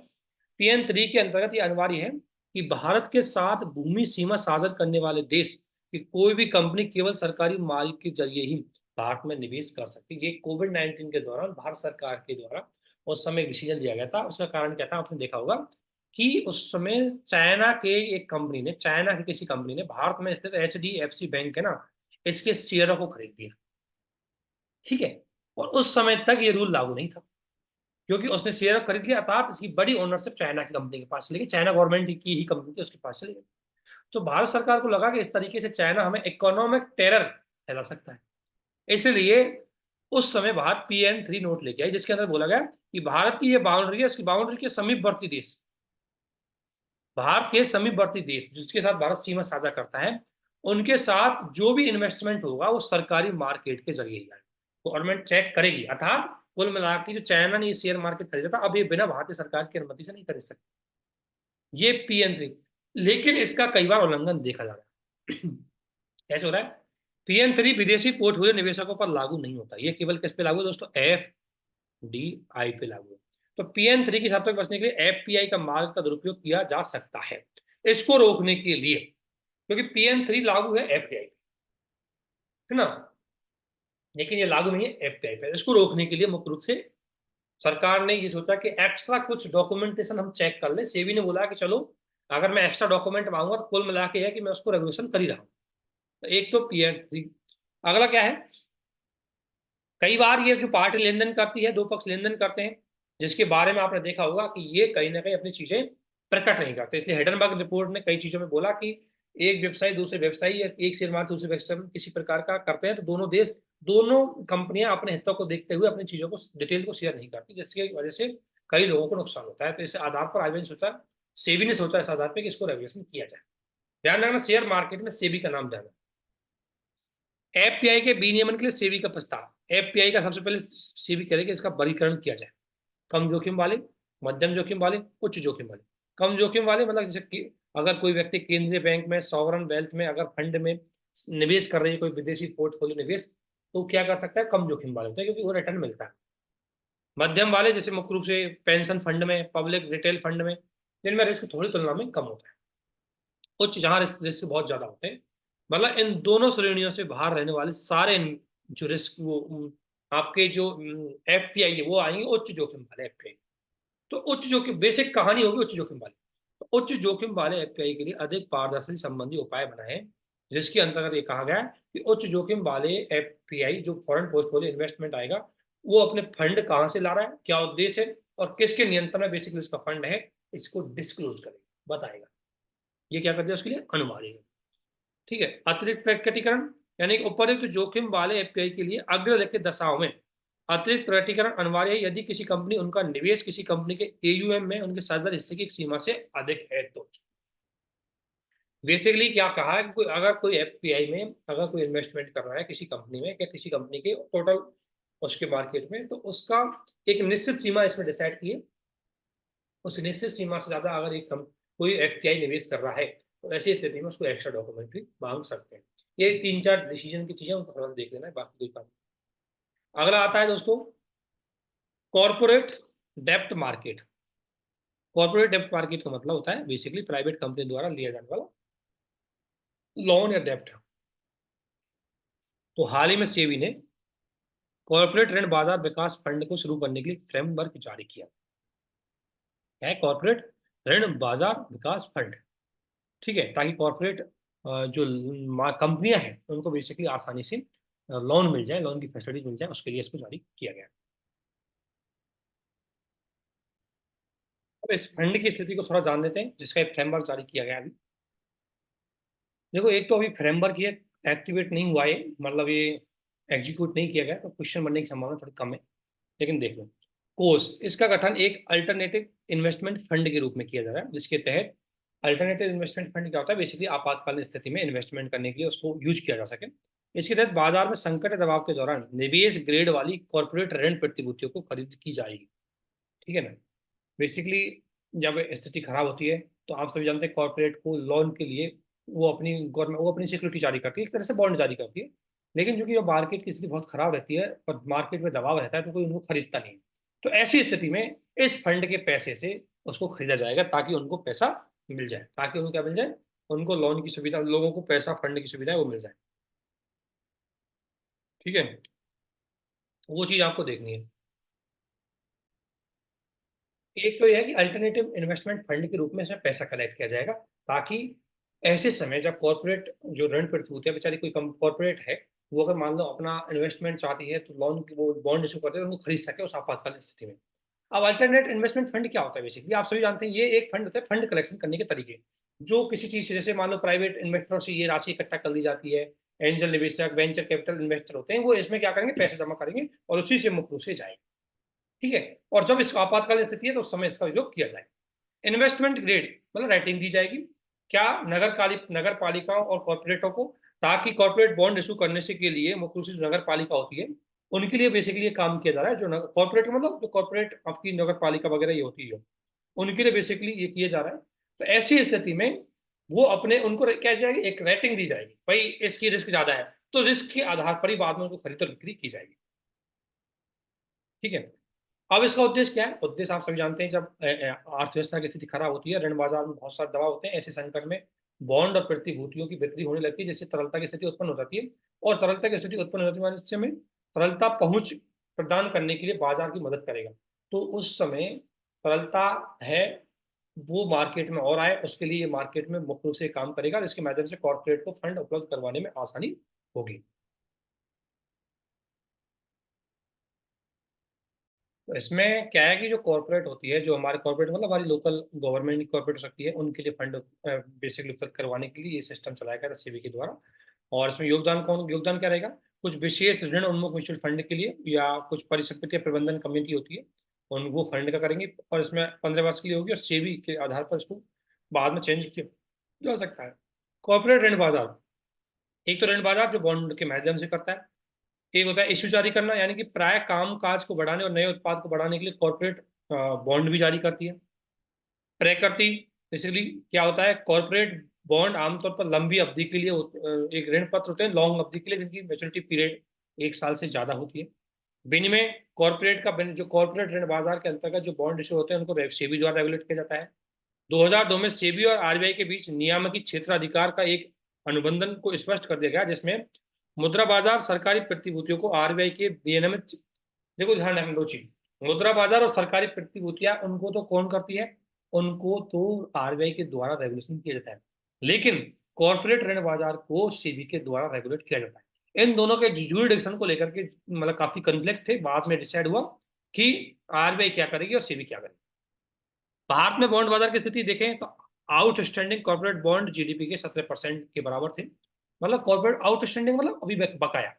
पीएन 3 के अंतर्गत ये अनिवार्य है कि भारत के साथ भूमि सीमा साझा करने वाले देश की कोई भी कंपनी केवल सरकारी माल के जरिए ही भारत में निवेश कर सकती है। ये कोविड-19 के दौरान भारत सरकार के द्वारा उस समय डिसीजन लिया गया था। उसका कारण क्या था, आपने देखा होगा कि उस समय चाइना के एक कंपनी ने, चाइना की किसी कंपनी ने भारत में स्थित एचडीएफसी बैंक है ना, इसके शेयरों को खरीद लिया। ठीक है, और उस समय तक ये रूल लागू नहीं था, क्योंकि उसने शेयर खरीद लिया, अर्थात इसकी बड़ी ओनरशिप चाइना की कंपनी के पास चली गई, चाइना गवर्नमेंट की ही कंपनी थी, उसके पास चली गई। तो भारत सरकार को लगा कि इस तरीके से चाइना हमें इकोनॉमिक टेरर फैला सकता है, इसलिए उस समय भारत पीएन 3 नोट लेके आई, जिसके अंदर बोला गया कि भारत की ये बाउंड्री है, इसकी बाउंड्री के समीपवर्ती देश, भारत के समीपवर्ती देश जिसके साथ भारत सीमा साझा करता है, उनके साथ जो भी इन्वेस्टमेंट होगा वो सरकारी मार्केट के जरिए ही आएगा, गवर्नमेंट चेक करेगी। अर्थात कुल मिलाकर के जो चाइना ने ये शेयर मार्केट खरीदा था, अब ये बिना भारतीय सरकार की अनुमति से नहीं खरीद सकते, ये पीएन 3। लेकिन इसका कई बार उल्लंघन देखा जा रहा है। कैसे हो रहा है? पीएन 3 विदेशी पोर्टफोलियो निवेशकों पर लागू नहीं होता, ये केवल किस पे लागू है दोस्तों, एफडीआई पे लागू है। तो पीएन 3 की शर्तों में बचने के लिए एफपीआई का मार्ग का दुरुपयोग किया जा सकता है, इसको रोकने के लिए, क्योंकि पीएन 3 लागू है एफडीआई, है ना, लेकिन ये लागू नहीं है एफपीआई पे। इसको रोकने के लिए मुख्य रूप से सरकार ने ये सोचा कि एक्स्ट्रा कुछ डॉक्यूमेंटेशन हम चेक कर ले। सेबी ने बोला कि चलो, अगर मैं एक्स्ट्रा डॉक्यूमेंट मांगूंगा तो कुल मिला के है कि मैं उसको रेगुलेशन कर ही रहा हूँ। तो एक तो पीएन 3, अगला क्या है, कई बार ये जो पार्टी लेन देन करती है, दो पक्ष लेन देन करते हैं, जिसके बारे में आपने देखा होगा कि ये कहीं ना कहीं अपनी चीजें प्रकट नहीं करते। इसलिए हेडनबर्ग रिपोर्ट ने कई चीजों में बोला कि एक व्यवसायी दूसरे व्यवसायी या एक शेयर मार्केट दूसरे व्यवसायी में किसी प्रकार का करते हैं तो दोनों देश, दोनों कंपनियां अपने हितों को देखते हुए अपनी चीजों को, डिटेल को शेयर नहीं करती, जिसकी वजह से कई लोगों को नुकसान होता है। तो इस आधार पर आईबीए ने सोचा, सेबी ने सोचा इस आधार पर कि इसको रेगुलेशन किया जाए। ध्यान रखना, शेयर मार्केट में सेबी का नाम ध्यान। एफपीआई के विनियमन के लिए सेबी का प्रस्ताव, एफपीआई का सबसे पहले सेबी करेगी कि इसका वर्गीकरण किया जाए, कम जोखिम वाले, मध्यम जोखिम वाले, उच्च जोखिम वाले। कम जोखिम वाले मतलब जैसे कि अगर कोई व्यक्ति केंद्रीय बैंक में, सॉवरन वेल्थ में, अगर फंड में निवेश कर रही है, कोई विदेशी पोर्टफोलियो निवेश, तो क्या कर सकता है, कम जोखिम वाले होते हैं, क्योंकि वो रिटर्न मिलता है। मध्यम वाले जैसे मुख्य रूप से पेंशन फंड में, पब्लिक रिटेल फंड में, जिनमें रिस्क थोड़ी तुलना में कम होता है। उच्च जहां रिस्क बहुत ज्यादा होते हैं, मतलब इन दोनों श्रेणियों से बाहर रहने वाले सारे जो रिस्क, वो आपके जो एफपीआई है वो आएंगे उच्च जोखिम वाले एफपीआई। तो उच्च जोखिम बेसिक कहानी होगी उच्च जोखिम वाली। तो उच्च जोखिम वाले एफपीआई के लिए अधिक पारदर्शी संबंधी उपाय बनाए, जिसके अंतर्गत ये कहा गया है कि उच्च जोखिम वाले एफपीआई जो फॉरेन पोर्टफोलियो इन्वेस्टमेंट आएगा, वो अपने फंड कहाँ से ला रहा है, क्या उद्देश्य है और किसके नियंत्रण में बेसिकली उसका फंड है, इसको डिस्क्लोज करेगा, बताएगा। ये क्या कर दिया, उसके लिए अनिवार्य है। ठीक है, अतिरिक्त प्रकटीकरण, यानी कि उपयुक्त जोखिम वाले एफपीआई के लिए अग्रलिखित दशाओं में अतिरिक्त प्रकटीकरण अनिवार्य है, यदि किसी कंपनी उनका निवेश किसी कंपनी के एयूएम में उनके साझेदार हिस्से की एक सीमा से अधिक है तो। बेसिकली क्या कहा है कि अगर कोई एफपीआई में अगर कोई इन्वेस्टमेंट कर रहा है किसी कंपनी में या किसी कंपनी के टोटल उसके मार्केट में, तो उसका एक निश्चित सीमा इसमें डिसाइड की है। उस निश्चित सीमा से ज्यादा अगर कोई एफपीआई निवेश कर रहा है, तो ऐसी स्थिति में उसको एक्स्ट्रा डॉक्यूमेंट भी मांग सकते हैं। ये तीन चार डिसीजन की चीजें उनको थोड़ा सा देख लेना है, बाकी कोई काम। अगला आता है दोस्तों, कॉर्पोरेट डेप्ट मार्केट। कॉर्पोरेट डेप्ट मार्केट का मतलब होता है बेसिकली प्राइवेट कंपनी द्वारा लिया जाने वाला लोन या डेप्ट। तो हाल ही में सेबी ने कॉर्पोरेट ऋण बाजार विकास फंड को शुरू करने के लिए फ्रेमवर्क जारी किया है, कॉर्पोरेट ऋण बाजार विकास फंड। ठीक है, ताकि कॉर्पोरेट जो कंपनियां हैं उनको बेसिकली आसानी से लोन मिल जाए, लोन की फैसिलिटी मिल जाए, उसके लिए इसको जारी किया गया। अब इस फंड की स्थिति को थोड़ा जान लेते हैं, जिसका एक फ्रेमवर्क जारी किया गया अभी। देखो, एक तो अभी फ्रेमवर्क ये एक्टिवेट नहीं हुआ है, मतलब ये एग्जीक्यूट नहीं किया गया, तो क्वेश्चन बनने की संभावना थोड़ी कम है, लेकिन देख लो। कोष, इसका गठन एक अल्टरनेटिव इन्वेस्टमेंट फंड के रूप में किया जा रहा है, जिसके तहत अल्टरनेटिव इन्वेस्टमेंट फंड क्या होता है, बेसिकली आपातकालीन स्थिति में इन्वेस्टमेंट करने के लिए उसको यूज किया जा सके। इसके तहत बाजार में संकट दबाव के दौरान निवेश ग्रेड वाली कॉर्पोरेट ऋण प्रतिभूतियों को खरीद की जाएगी। ठीक है ना। बेसिकली जब स्थिति खराब होती है तो आप सभी जानते हैं कॉर्पोरेट को लोन के लिए वो अपनी गवर्नमेंट वो अपनी सिक्योरिटी जारी करती है, एक तरह से बॉन्ड जारी करती है। लेकिन चूंकि जो मार्केट की स्थिति बहुत खराब रहती है और मार्केट में दबाव रहता है तो कोई उनको खरीदता नहीं। तो ऐसी स्थिति में इस फंड के पैसे से उसको खरीदा जाएगा ताकि उनको पैसा मिल जाए, ताकि उनको क्या मिल जाए, उनको लोन की सुविधा, लोगों को पैसा फंड की सुविधा है वो मिल जाए। ठीक है, वो चीज आपको देखनी है। एक तो यह है कि अल्टरनेटिव इन्वेस्टमेंट फंड के रूप में इसमें पैसा कलेक्ट किया जाएगा, ताकि ऐसे समय जब कॉर्पोरेट जो ऋण प्रतिभूतियां बेचारी कोई कॉर्पोरेट है, वो अगर मान लो अपना इन्वेस्टमेंट चाहती है तो लोन की वो बॉन्ड इशू करते हैं उनको खरीद सके उस आपातकालीन स्थिति में। अब अल्टरनेट इन्वेस्टमेंट फंड क्या होता है, बेसिकली आप सभी जानते हैं ये एक फंड होता है फंड कलेक्शन करने के तरीके, जो किसी चीज से, जैसे मान लो प्राइवेट इन्वेस्टरों से ये राशि इकट्ठा कर ली जाती है, एंजल निवेशक वेंचर कैपिटल इन्वेस्टर होते हैं, वो इसमें क्या करेंगे, पैसे जमा करेंगे और उसी से मुक्त रूप से जाएंगे। ठीक है, और जब इस आपातकालीन स्थिति है तो उस समय इसका उपयोग किया जाए। इन्वेस्टमेंट ग्रेड मतलब रेटिंग दी जाएगी क्या, नगर पालिकाओं और कॉर्पोरेटों को, ताकि कॉर्पोरेट बॉन्ड इशू करने से के लिए मुख्य रूप से जो नगर पालिका होती है उनके लिए बेसिकली ये काम किया जा रहा है। जो कॉर्पोरेट मतलब जो कॉर्पोरेट आपकी नगर पालिका वगैरह ये होती है उनके लिए बेसिकली ये किया जा रहा है। तो ऐसी स्थिति में वो अपने उनको क्या जाएगी, एक रेटिंग दी जाएगी, भाई इसकी रिस्क ज्यादा है तो रिस्क के आधार पर ही बाद में उनको खरीद और बिक्री की जाएगी। ठीक है, अब इसका उद्देश्य क्या है, उद्देश्य आप सभी जानते हैं, जब अर्थव्यवस्था की स्थिति खराब होती है, ऋण बाजार में बहुत सारे दबाव होते हैं, ऐसे संकट में बॉन्ड और प्रतिभूतियों की बिक्री होने लगती है, जिससे तरलता की स्थिति उत्पन्न हो जाती है। और तरलता की स्थिति उत्पन्न होने वाले समय तरलता पहुंच प्रदान करने के लिए बाजार की मदद करेगा। तो उस समय तरलता है वो मार्केट में और आए, उसके लिए मार्केट में मुख्य रूप से काम करेगा, जिसके माध्यम से कॉर्पोरेट को फंड उपलब्ध करवाने में आसानी होगी। तो इसमें क्या है कि जो कॉर्पोरेट होती है, जो हमारे कॉर्पोरेट मतलब हमारी लोकल गवर्नमेंट की कॉर्पोरेट हो सकती है, उनके लिए फंड बेसिकली उपलब्ध करवाने के लिए ये सिस्टम चलाया गया था सेबी के द्वारा। और इसमें योगदान क्या रहेगा, कुछ विशेष ऋण उन्मुख म्यूचुअल फंड के लिए या कुछ परिसंपत्ति प्रबंधन कमेटी होती है उन वो फंड का करेंगे, और इसमें 15 वर्ष के लिए होगी और सेबी के आधार पर इसको बाद में चेंज किया जा सकता है। कॉर्पोरेट ऋण बाजार, एक तो ऋण बाजार जो बॉन्ड के माध्यम से करता है, एक होता है इश्यू जारी करना, यानी कि प्राय काम काज को बढ़ाने और नए उत्पाद को बढ़ाने के लिए कॉर्पोरेट बॉन्ड भी जारी करती है। प्रकृति, बेसिकली क्या होता है, कॉर्पोरेट बॉन्ड आमतौर पर लंबी अवधि के लिए एक ऋण पत्र होते हैं लॉन्ग अवधि के लिए, जिनकी मैच्योरिटी पीरियड 1 साल से ज्यादा होती है। विनिमय, जो कॉर्पोरेट ऋण बाजार के अंतर्गत जो बॉन्ड इशू होते हैं उनको सेबी द्वारा रेगुलेट किया जाता है। 2002 में सेबी और आरबीआई के बीच नियामकी क्षेत्राधिकार का एक अनुबंधन को स्पष्ट कर दिया गया, जिसमें मुद्रा बाजार सरकारी प्रतिभूतियों को आरबीआई के विनियमित, देखो ध्यान रखना दो चीज, मुद्रा बाजार और सरकारी प्रतिभूतियां उनको तो कौन करती है, उनको तो आरबीआई के द्वारा रेगुलेशन किया जाता है, लेकिन कॉर्पोरेट ऋण बाजार को सेबी के द्वारा रेगुलेट किया जाता है। इन दोनों के ज्यूरिडिक्शन को लेकर के मतलब काफी कॉन्फ्लिक्ट थे, बाद में डिसाइड हुआ कि आरबीआई क्या करेगी और सेबी क्या करेगी। भारत में बॉन्ड बाजार की स्थिति देखें तो आउटस्टैंडिंग कॉर्पोरेट बॉन्ड जीडीपी के 17% के बराबर थे, मतलब कॉर्पोरेट आउटस्टैंडिंग मतलब अभी बकाया।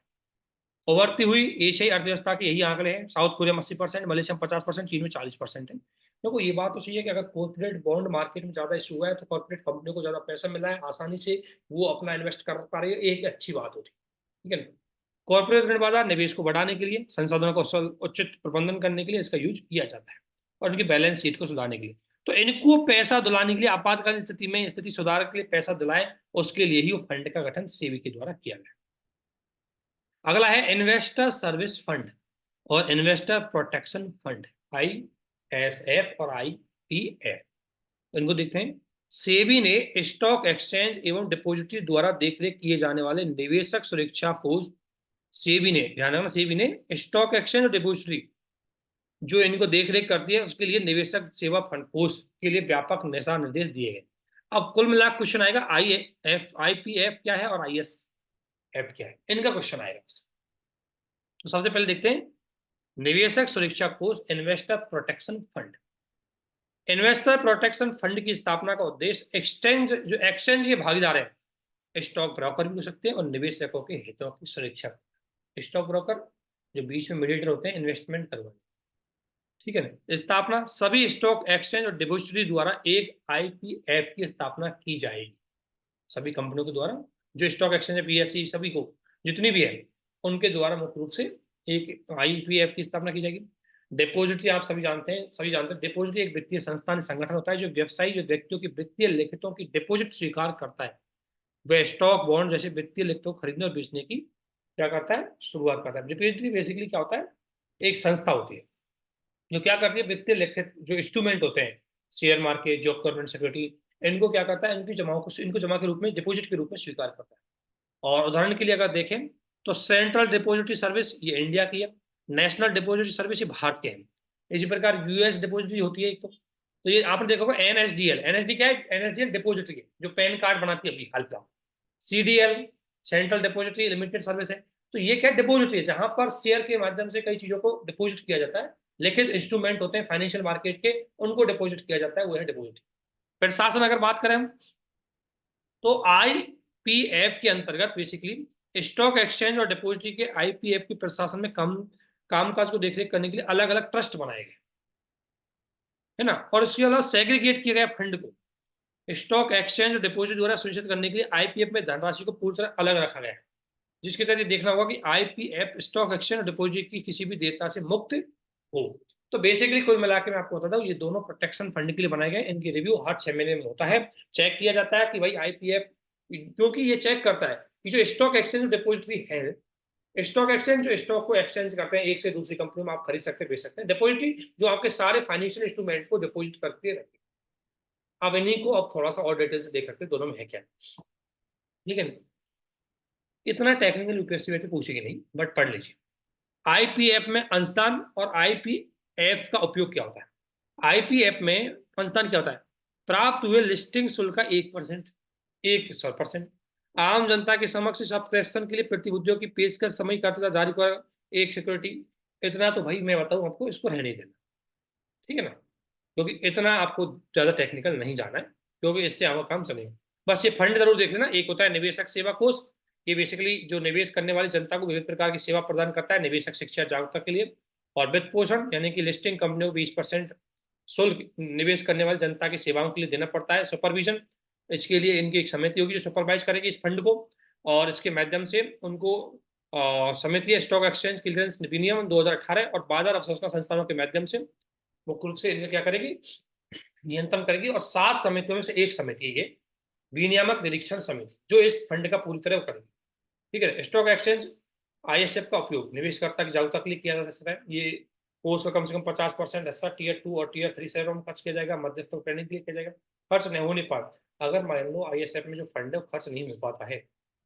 उभरती हुई एशियाई अर्थव्यवस्था के यही आंकड़े हैं, साउथ कोरिया में 80%, मलेशिया में 50%, चीन में 40% है। देखो ये बात तो सही है कि अगर कॉर्पोरेट बॉन्ड मार्केट में ज्यादा इशू हुआ है तो कॉर्पोरेट कंपनी को ज्यादा पैसा मिला है, आसानी से वो अपना इन्वेस्ट कर पा रही है, एक अच्छी बात होती है। ठीक है ना। कॉर्पोरेट ऋण बाजार निवेश को बढ़ाने के लिए, संसाधनों का उचित प्रबंधन करने के लिए इसका यूज किया जाता है, और उनकी बैलेंस शीट को सुधारने के लिए। तो इनको पैसा दिलाने के लिए आपातकालीन स्थिति में स्थिति सुधार के लिए पैसा दिलाएं, उसके लिए ही वो फंड का गठन सेबी के द्वारा किया गया। अगला है इन्वेस्टर सर्विस फंड और इन्वेस्टर प्रोटेक्शन फंड, ISF और IPF। इनको देखते हैं। सेबी ने स्टॉक एक्सचेंज एवं डिपोजिटरी द्वारा देखरेख किए जाने वाले निवेशक सुरक्षा कोष, सेबी ने, ध्यान रखना, सेबी ने स्टॉक एक्सचेंज और डिपोजिटरी जो इनको देखरेख करती है उसके लिए निवेशक सेवा फंड कोष के लिए व्यापक दिशा निर्देश दिए गए। अब कुल मिलाकर क्वेश्चन आएगा, IPF क्या है और ISF क्या है, इनका क्वेश्चन आएगा। तो सबसे पहले देखते हैं निवेशक सुरक्षा कोष, investor protection fund. Investor protection fund की स्थापना का उद्देश्य एक्सचेंज के भागीदार हैं, स्टॉक ब्रोकर भी हो सकते हैं, और निवेशकों के हितों की सुरक्षा। स्टॉक ब्रोकर जो बीच में मीडिएटर होते हैं इन्वेस्टमेंट करवाने, ठीक है ना। स्थापना सभी स्टॉक एक्सचेंज और डिपॉजिटरी द्वारा एक आईपीएफ की स्थापना की जाएगी। सभी कंपनियों के द्वारा, जो स्टॉक एक्सचेंज है, पीएससी, सभी को जितनी भी है, उनके द्वारा मुख्य रूप से एक आईपीएफ की स्थापना की जाएगी। डिपॉजिटरी आप सभी जानते हैं डिपॉजिटरी एक वित्तीय संस्थान संगठन होता है जो व्यवसायी जो व्यक्तियों की वित्तीय लिखितों की डिपॉजिट स्वीकार करता है, वह स्टॉक बॉन्ड जैसे वित्तीय लिखितों खरीदने और बेचने की क्या करता है, शुरुआत करता है। डिपॉजिटरी बेसिकली क्या होता है, एक संस्था होती है जो क्या करती है, वित्तीय लिखित जो इंस्ट्रूमेंट होते हैं, शेयर मार्केट, जो गवर्नमेंट सिक्योरिटी, इनको क्या करता है, इनकी जमाओं को, इनको जमा के रूप में, डिपॉजिट के रूप में स्वीकार करता है। और उदाहरण के लिए अगर देखें तो सेंट्रल डिपॉजिटरी सर्विस ये इंडिया की है, नेशनल डिपॉजिटरी सर्विस ये भारत के हैं। इसी प्रकार यूएस डिपॉजिटरी होती है एक तो ये आपने देखा होगा एनएसडीएल। एनएसडी क्या है, एनएसडीएल डिपॉजिटरी है जो पैन कार्ड बनाती है अभी हाल फिलहाल। CDL central depository limited service है। तो ये क्या डिपॉजिटरी है, जहां पर शेयर के माध्यम से कई चीजों को डिपॉजिट किया जाता है, लिखित इंस्ट्रूमेंट होते हैं फाइनेंशियल मार्केट के, उनको डिपॉजिट किया जाता है, वो है डिपॉजिटरी। फिर शासन अगर बात करें हम, तो आईपीएफ के अंतर्गत बेसिकली स्टॉक एक्सचेंज और डिपॉजिटरी के आईपीएफ के प्रशासन में कामकाज को देखरेख करने के लिए अलग अलग ट्रस्ट बनाए गए, है ना। और इसके अलावा सेग्रीगेट किया गया फंड को स्टॉक एक्सचेंज और डिपॉजिट द्वारा सुनिश्चित करने के लिए आईपीएफ में धनराशि को पूरी तरह अलग रखा गया है, जिसके तहत ये देखना होगा कि आईपीएफ स्टॉक एक्सचेंज और डिपॉजिट की किसी भी देयता से मुक्त हो। तो बेसिकली कोई मिला के मैं आपको बताता हूँ, ये दोनों प्रोटेक्शन फंड के लिए बनाए गए। इनकी रिव्यू हर 6 महीने में होता है, चेक किया जाता है कि भाई आईपीएफ, क्योंकि ये चेक करता है कि जो स्टॉक एक्सचेंज और डिपॉजिटरी है, स्टॉक एक्सचेंज जो स्टॉक को एक्सचेंज करते हैं, एक से दूसरी कंपनी में आप खरीद सकते हैं, बेच सकते हैं। डिपॉजिटरी जो आपके सारे फाइनेंशियल इंस्ट्रूमेंट को डिपॉजिट करते रहते हैं। अब इन्हीं को अब थोड़ा सा और डिटेल से देख सकते हैं दोनों में है क्या, ठीक है। इतना टेक्निकल यूपीएससी वैसे पूछेगी नहीं, बट पढ़ लीजिए। आईपीएफ में अंशदान और आईपीएफ का उपयोग क्या होता है। आईपीएफ में अंशदान क्या होता है, प्राप्त हुए लिस्टिंग शुल्क का 1%, 100%। आम जनता के समक्ष सब्सक्रिप्शन के लिए प्रतिभूतियों की पेशकश समय करता जारी कर एक सिक्योरिटी। इतना तो भाई मैं बताऊं आपको, इसको रहने देना, ठीक है ना, क्योंकि इतना आपको ज्यादा टेक्निकल नहीं जाना है, क्योंकि इससे हमारा काम चलेगा। बस ये फंड जरूर देख लेना। एक होता है निवेशक सेवा कोष, ये बेसिकली जो निवेश करने वाली जनता को विभिन्न प्रकार की सेवा प्रदान करता है निवेशक शिक्षा जागरूकता के लिए। और वित्त पोषण यानी कि लिस्टिंग कंपनियों को 20% शुल्क निवेश करने वाली जनता की सेवाओं के लिए देना पड़ता है। सुपरविजन, इसके लिए इनकी एक समिति होगी जो सुपरवाइज करेगी इस फंड को, और इसके माध्यम से उनको समिति स्टॉक एक्सचेंज क्लियरेंस विनियम 2018 और बाजार अवशोषण संस्थानों के माध्यम से मुख्य रूप से इनका क्या करेगी, नियंत्रण करेगी। और 7 समितियों में से एक समिति है ये विनियामक निरीक्षण समिति, जो इस फंड का पूरी तरह करेगी, ठीक है। स्टॉक एक्सचेंज आईएसएफ का उपयोग निवेशकर्ता की जागरूकता के लिए किया जा सकता है। ये कोर्स का कम से कम 50% हिस्सा टीयर 2 और टीयर 3 शहरों में खर्च किया जाएगा, मध्यस्थों को ट्रेनिंग के लिए किया जाएगा। खर्च नहीं होने पर, अगर मान लो आईएसएफ में जो फंड है खर्च नहीं हो पाता है,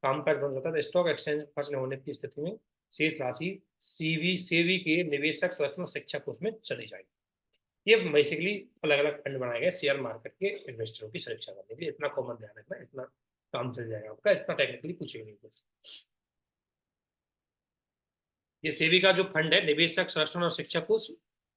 कामकाज बंद होता है, तो स्टॉक एक्सचेंज खर्च नहीं होने की स्थिति में शेष राशि सेवी के निवेशक संरचना शिक्षा कोष में चली जाएगी। ये बेसिकली अलग अलग फंड बनाए गए शेयर मार्केट के इन्वेस्टरों की सुरक्षा करने के लिए। इतना कॉमन ध्यान रखना, इतना काम चल जाएगा आपका, इतना टेक्निकली पूछेगा नहीं बस। ये सेबी का जो फंड है निवेशक संरक्षण और शिक्षा कोष,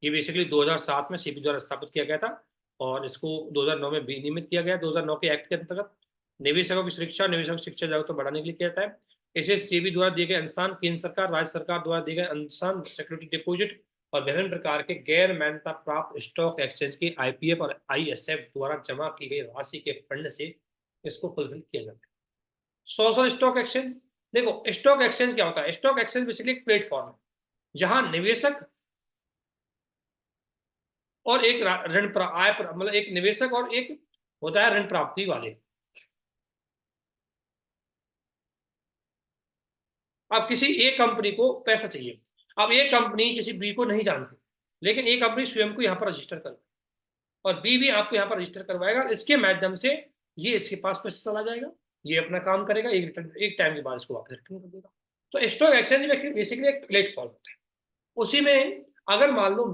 ये बेसिकली 2007 में सेबी द्वारा स्थापित किया गया था, और इसको 2009 में विनियमित किया गया। 2009 के एक्ट के अंतर्गत निवेशकों की सुरक्षा, निवेशकों की शिक्षा जागरूकता बढ़ाने के लिए किया जाता है। इसे सेबी द्वारा दिए गए अनुदान, केंद्र सरकार, राज्य सरकार द्वारा दिए गए अनुदान, सिक्योरिटी डिपॉजिट और विभिन्न प्रकार के गैर मान्यता प्राप्त स्टॉक एक्सचेंज के आईपीएफ और आईएसएफ द्वारा जमा की गई राशि के फंड से इसको फुलफिल किया जाता है। सोशल स्टॉक एक्सचेंज, देखो स्टॉक एक्सचेंज क्या होता है, स्टॉक एक्सचेंज बेसिकली एक प्लेटफॉर्म है जहां निवेशक और एक मतलब एक निवेशक और एक होता है ऋण प्राप्ति वाले। अब किसी एक कंपनी को पैसा चाहिए, अब एक कंपनी किसी बी को नहीं जानती, लेकिन एक कंपनी स्वयं को यहाँ पर रजिस्टर कर, और बी भी आपको यहाँ पर रजिस्टर करवाएगा, इसके माध्यम से ये इसके पास पैसा चला जाएगा, ये अपना काम करेगा, एक टाइम के बाद इसको वापस रिटर्न कर देगा। तो स्टॉक एक्सचेंज में बेसिकली एक प्लेटफॉर्म होता है। उसी में अगर मान लो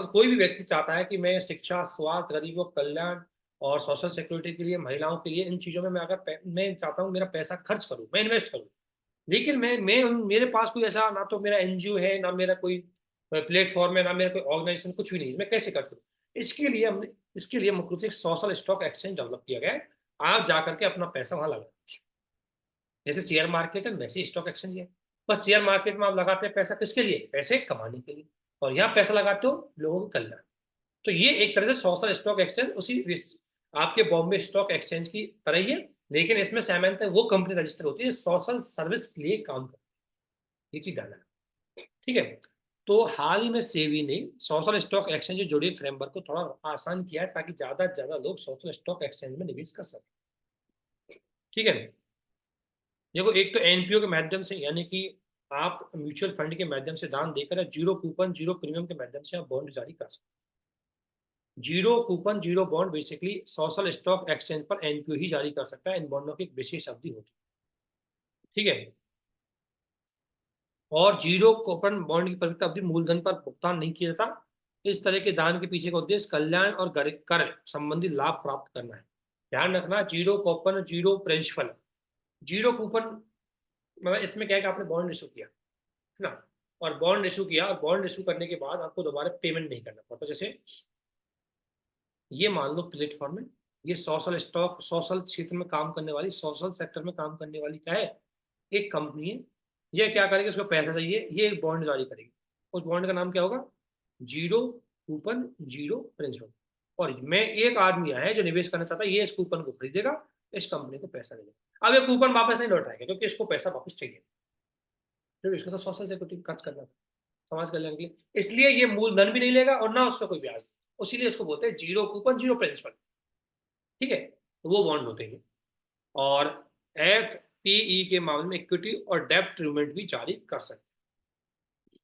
कोई भी व्यक्ति चाहता है कि मैं शिक्षा, स्वास्थ्य, गरीबों कल्याण और सोशल सिक्योरिटी के लिए, महिलाओं के लिए, इन चीजों में मैं अगर मैं चाहता हूँ मेरा पैसा खर्च करूँ, मैं इन्वेस्ट करूँ, लेकिन मेरे पास कोई ऐसा, ना तो मेरा एनजीओ है, ना मेरा कोई प्लेटफॉर्म है, ना मेरा कोई ऑर्गेनाइजेशन, कुछ भी नहीं, मैं कैसे कर सकूँ। इसके लिए मुख्य रूप से एक सोशल स्टॉक एक्सचेंज डेवलप किया गया है। आप जाकर के अपना पैसा वहां लगा, जैसे शेयर मार्केट है वैसे स्टॉक एक्सचेंज है। बस शेयर मार्केट में आप लगाते हैं पैसा किसके लिए, पैसे कमाने के लिए। और यहाँ पैसा लगाते हो लोगों के कल्याण। तो ये एक तरह से सोशल स्टॉक एक्सचेंज उसी आपके बॉम्बे स्टॉक एक्सचेंज की तरह ही है, लेकिन इसमें सामान्यतः वो कंपनी रजिस्टर होती है सोशल सर्विस के लिए काम करती है। ये चीज डालना है, ठीक है। तो हाल ही में सेबी ने सोशल स्टॉक एक्सचेंज से जुड़े फ्रेमवर्क को थोड़ा आसान किया है ताकि ज्यादा से ज्यादा लोग सोशल स्टॉक एक्सचेंज में निवेश कर सकें, ठीक है। देखो, एक तो एनपीओ के माध्यम से, यानी कि आप म्यूचुअल फंड के माध्यम से दान देकर या जीरो कूपन जीरो प्रीमियम के माध्यम से आप बॉन्ड जारी कर सकते हैं। Zero coupon zero bond basically social stock exchange पर एनपीओ ही जारी कर सकता है। इन बॉन्डों की एक विशेष अवधि होती है, ठीक है। और जीरो कूपन बॉन्ड की परिपक्वता अवधि मूलधन पर भुगतान नहीं किया जाता। इस तरह के दान के पीछे का उद्देश्य कल्याण और कर संबंधी लाभ प्राप्त करना है। ध्यान रखना, zero coupon zero principal. Zero coupon मतलब इसमें क्या है कि आपने बॉन्ड इशू किया है ना, और बॉन्ड इशू किया, और बॉन्ड इशू करने के बाद आपको दोबारा पेमेंट नहीं करना पड़ता। जैसे ये मान लो प्लेटफॉर्म है, ये सोशल स्टॉक सोशल क्षेत्र में काम करने वाली, सोशल सेक्टर में काम करने वाली क्या है, एक कंपनी है। ये क्या करेगी, उसको पैसा चाहिए, ये एक बॉन्ड जारी करेगी। उस बॉन्ड का नाम क्या होगा, जीरो कूपन जीरो प्रिंसिपल। और मैं एक आदमी है जो निवेश करना चाहता है, ये इस कूपन को खरीदेगा, इस कंपनी को पैसा देगा। अब ये कूपन वापस नहीं लौटाएगा क्योंकि इसको पैसा वापस चाहिए, क्योंकि इसको तो सोशल सिक्योरिटी खर्च करना था, समाज कल्याण के लिए। इसलिए ये मूलधन भी नहीं लेगा और ना उसका कोई ब्याज, उसीलिए इसको बोलते हैं जीरो कूपन जीरो प्रिंसिपल, ठीक है। तो वो बॉन्ड होते हैं। और एफ पीई के मामले में इक्विटी और डेब्ट इंस्ट्रूमेंट भी जारी कर सकते हैं,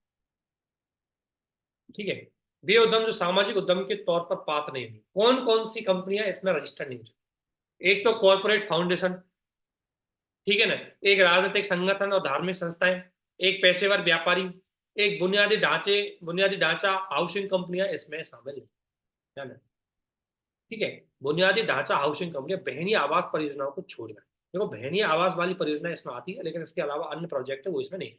ठीक है। वे उद्यम जो सामाजिक उद्यम के तौर पर पात्र नहीं होंगे। कौन कौन सी कंपनियां इसमें रजिस्टर्ड नहीं हो सकती, एक तो कॉर्पोरेट फाउंडेशन, ठीक है ना, एक राजनीतिक संगठन और धार्मिक संस्थाएं, एक पेशेवर व्यापारी, एक बुनियादी ढांचा हाउसिंग कंपनियां इसमें शामिल है ना, ठीक है। बुनियादी ढांचा हाउसिंग कंपनियां बहनी आवास परियोजनाओं को छोड़कर, देखो बहनी आवास वाली परियोजना इसमें आती है, लेकिन इसके अलावा अन्य प्रोजेक्ट है वो इसमें नहीं है,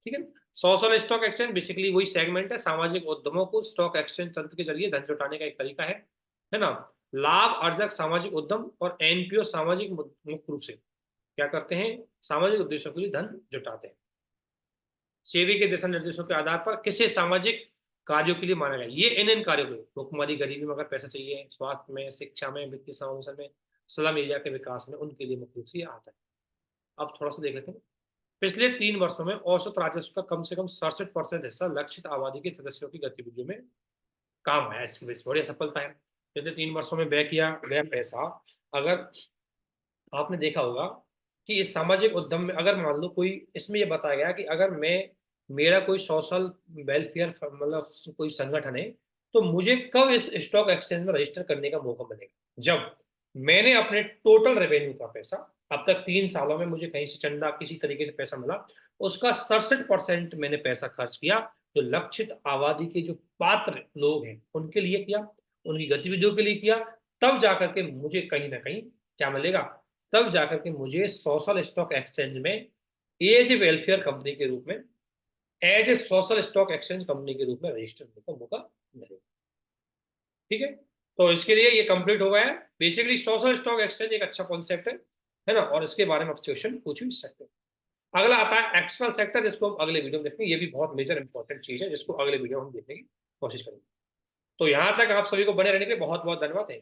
ठीक है। सोशल स्टॉक एक्सचेंज बेसिकली वही सेगमेंट है, सामाजिक उद्यमों को स्टॉक एक्सचेंज तंत्र के जरिए धन जुटाने का एक तरीका है ना। लाभ अर्जक सामाजिक उद्यम और एनपीओ सामाजिक मुख्य रूप से क्या करते हैं, सामाजिक उद्देश्यों के लिए धन जुटाते हैं। सेवी के दिशा निर्देशों के आधार पर किसी सामाजिक कार्यों के लिए माना गया, ये इन कार्यों को, भुखमरी गरीबी में अगर पैसा चाहिए, स्वास्थ्य में, शिक्षा में, वित्तीय समावेशन में, स्लम एरिया के विकास में, उनके लिए मुख्य रूप से आता है। अब थोड़ा सा देख लेते हैं। पिछले 3 वर्षों में औसत राजस्व का कम से कम 67% हिस्सा लक्षित आबादी के सदस्यों की गतिविधियों में काम आया। इसकी बड़ी सफलता है। पिछले 3 वर्षों में व्यय किया गया पैसा, अगर आपने देखा होगा कि इस सामाजिक उद्यम में अगर मान लो कोई, इसमें ये बताया गया कि अगर मैं, मेरा कोई सोशल वेलफेयर मतलब कोई संगठन है, तो मुझे कब इस स्टॉक एक्सचेंज में रजिस्टर करने का मौका मिलेगा, जब मैंने अपने टोटल रेवेन्यू का पैसा, अब तक 3 सालों में मुझे कहीं से चंदा किसी तरीके से पैसा मिला, उसका 67% मैंने पैसा खर्च किया, जो लक्षित आबादी के जो पात्र लोग हैं उनके लिए किया, उनकी गतिविधियों के लिए किया, तब जाकर के मुझे कहीं ना कहीं क्या मिलेगा, तब जाकर के मुझे सोशल स्टॉक एक्सचेंज में एज ए वेलफेयर कंपनी के रूप में, as a social stock exchange company के रूप में रजिस्टर होने का मौका मिलेगा, ठीक है। तो इसके लिए ये कंप्लीट हो गया है। बेसिकली सोशल स्टॉक एक्सचेंज एक अच्छा कॉन्सेप्ट है ना, और इसके बारे में आप क्वेश्चन पूछ भी सकते हैं। अगला आता है एक्सटर्नल सेक्टर, जिसको हम अगले वीडियो में देखेंगे। ये भी बहुत मेजर इंपॉर्टेंट चीज है, जिसको अगले वीडियो में हम देखने की कोशिश करेंगे। तो यहां तक आप सभी को बने रहने के लिए बहुत बहुत धन्यवाद है।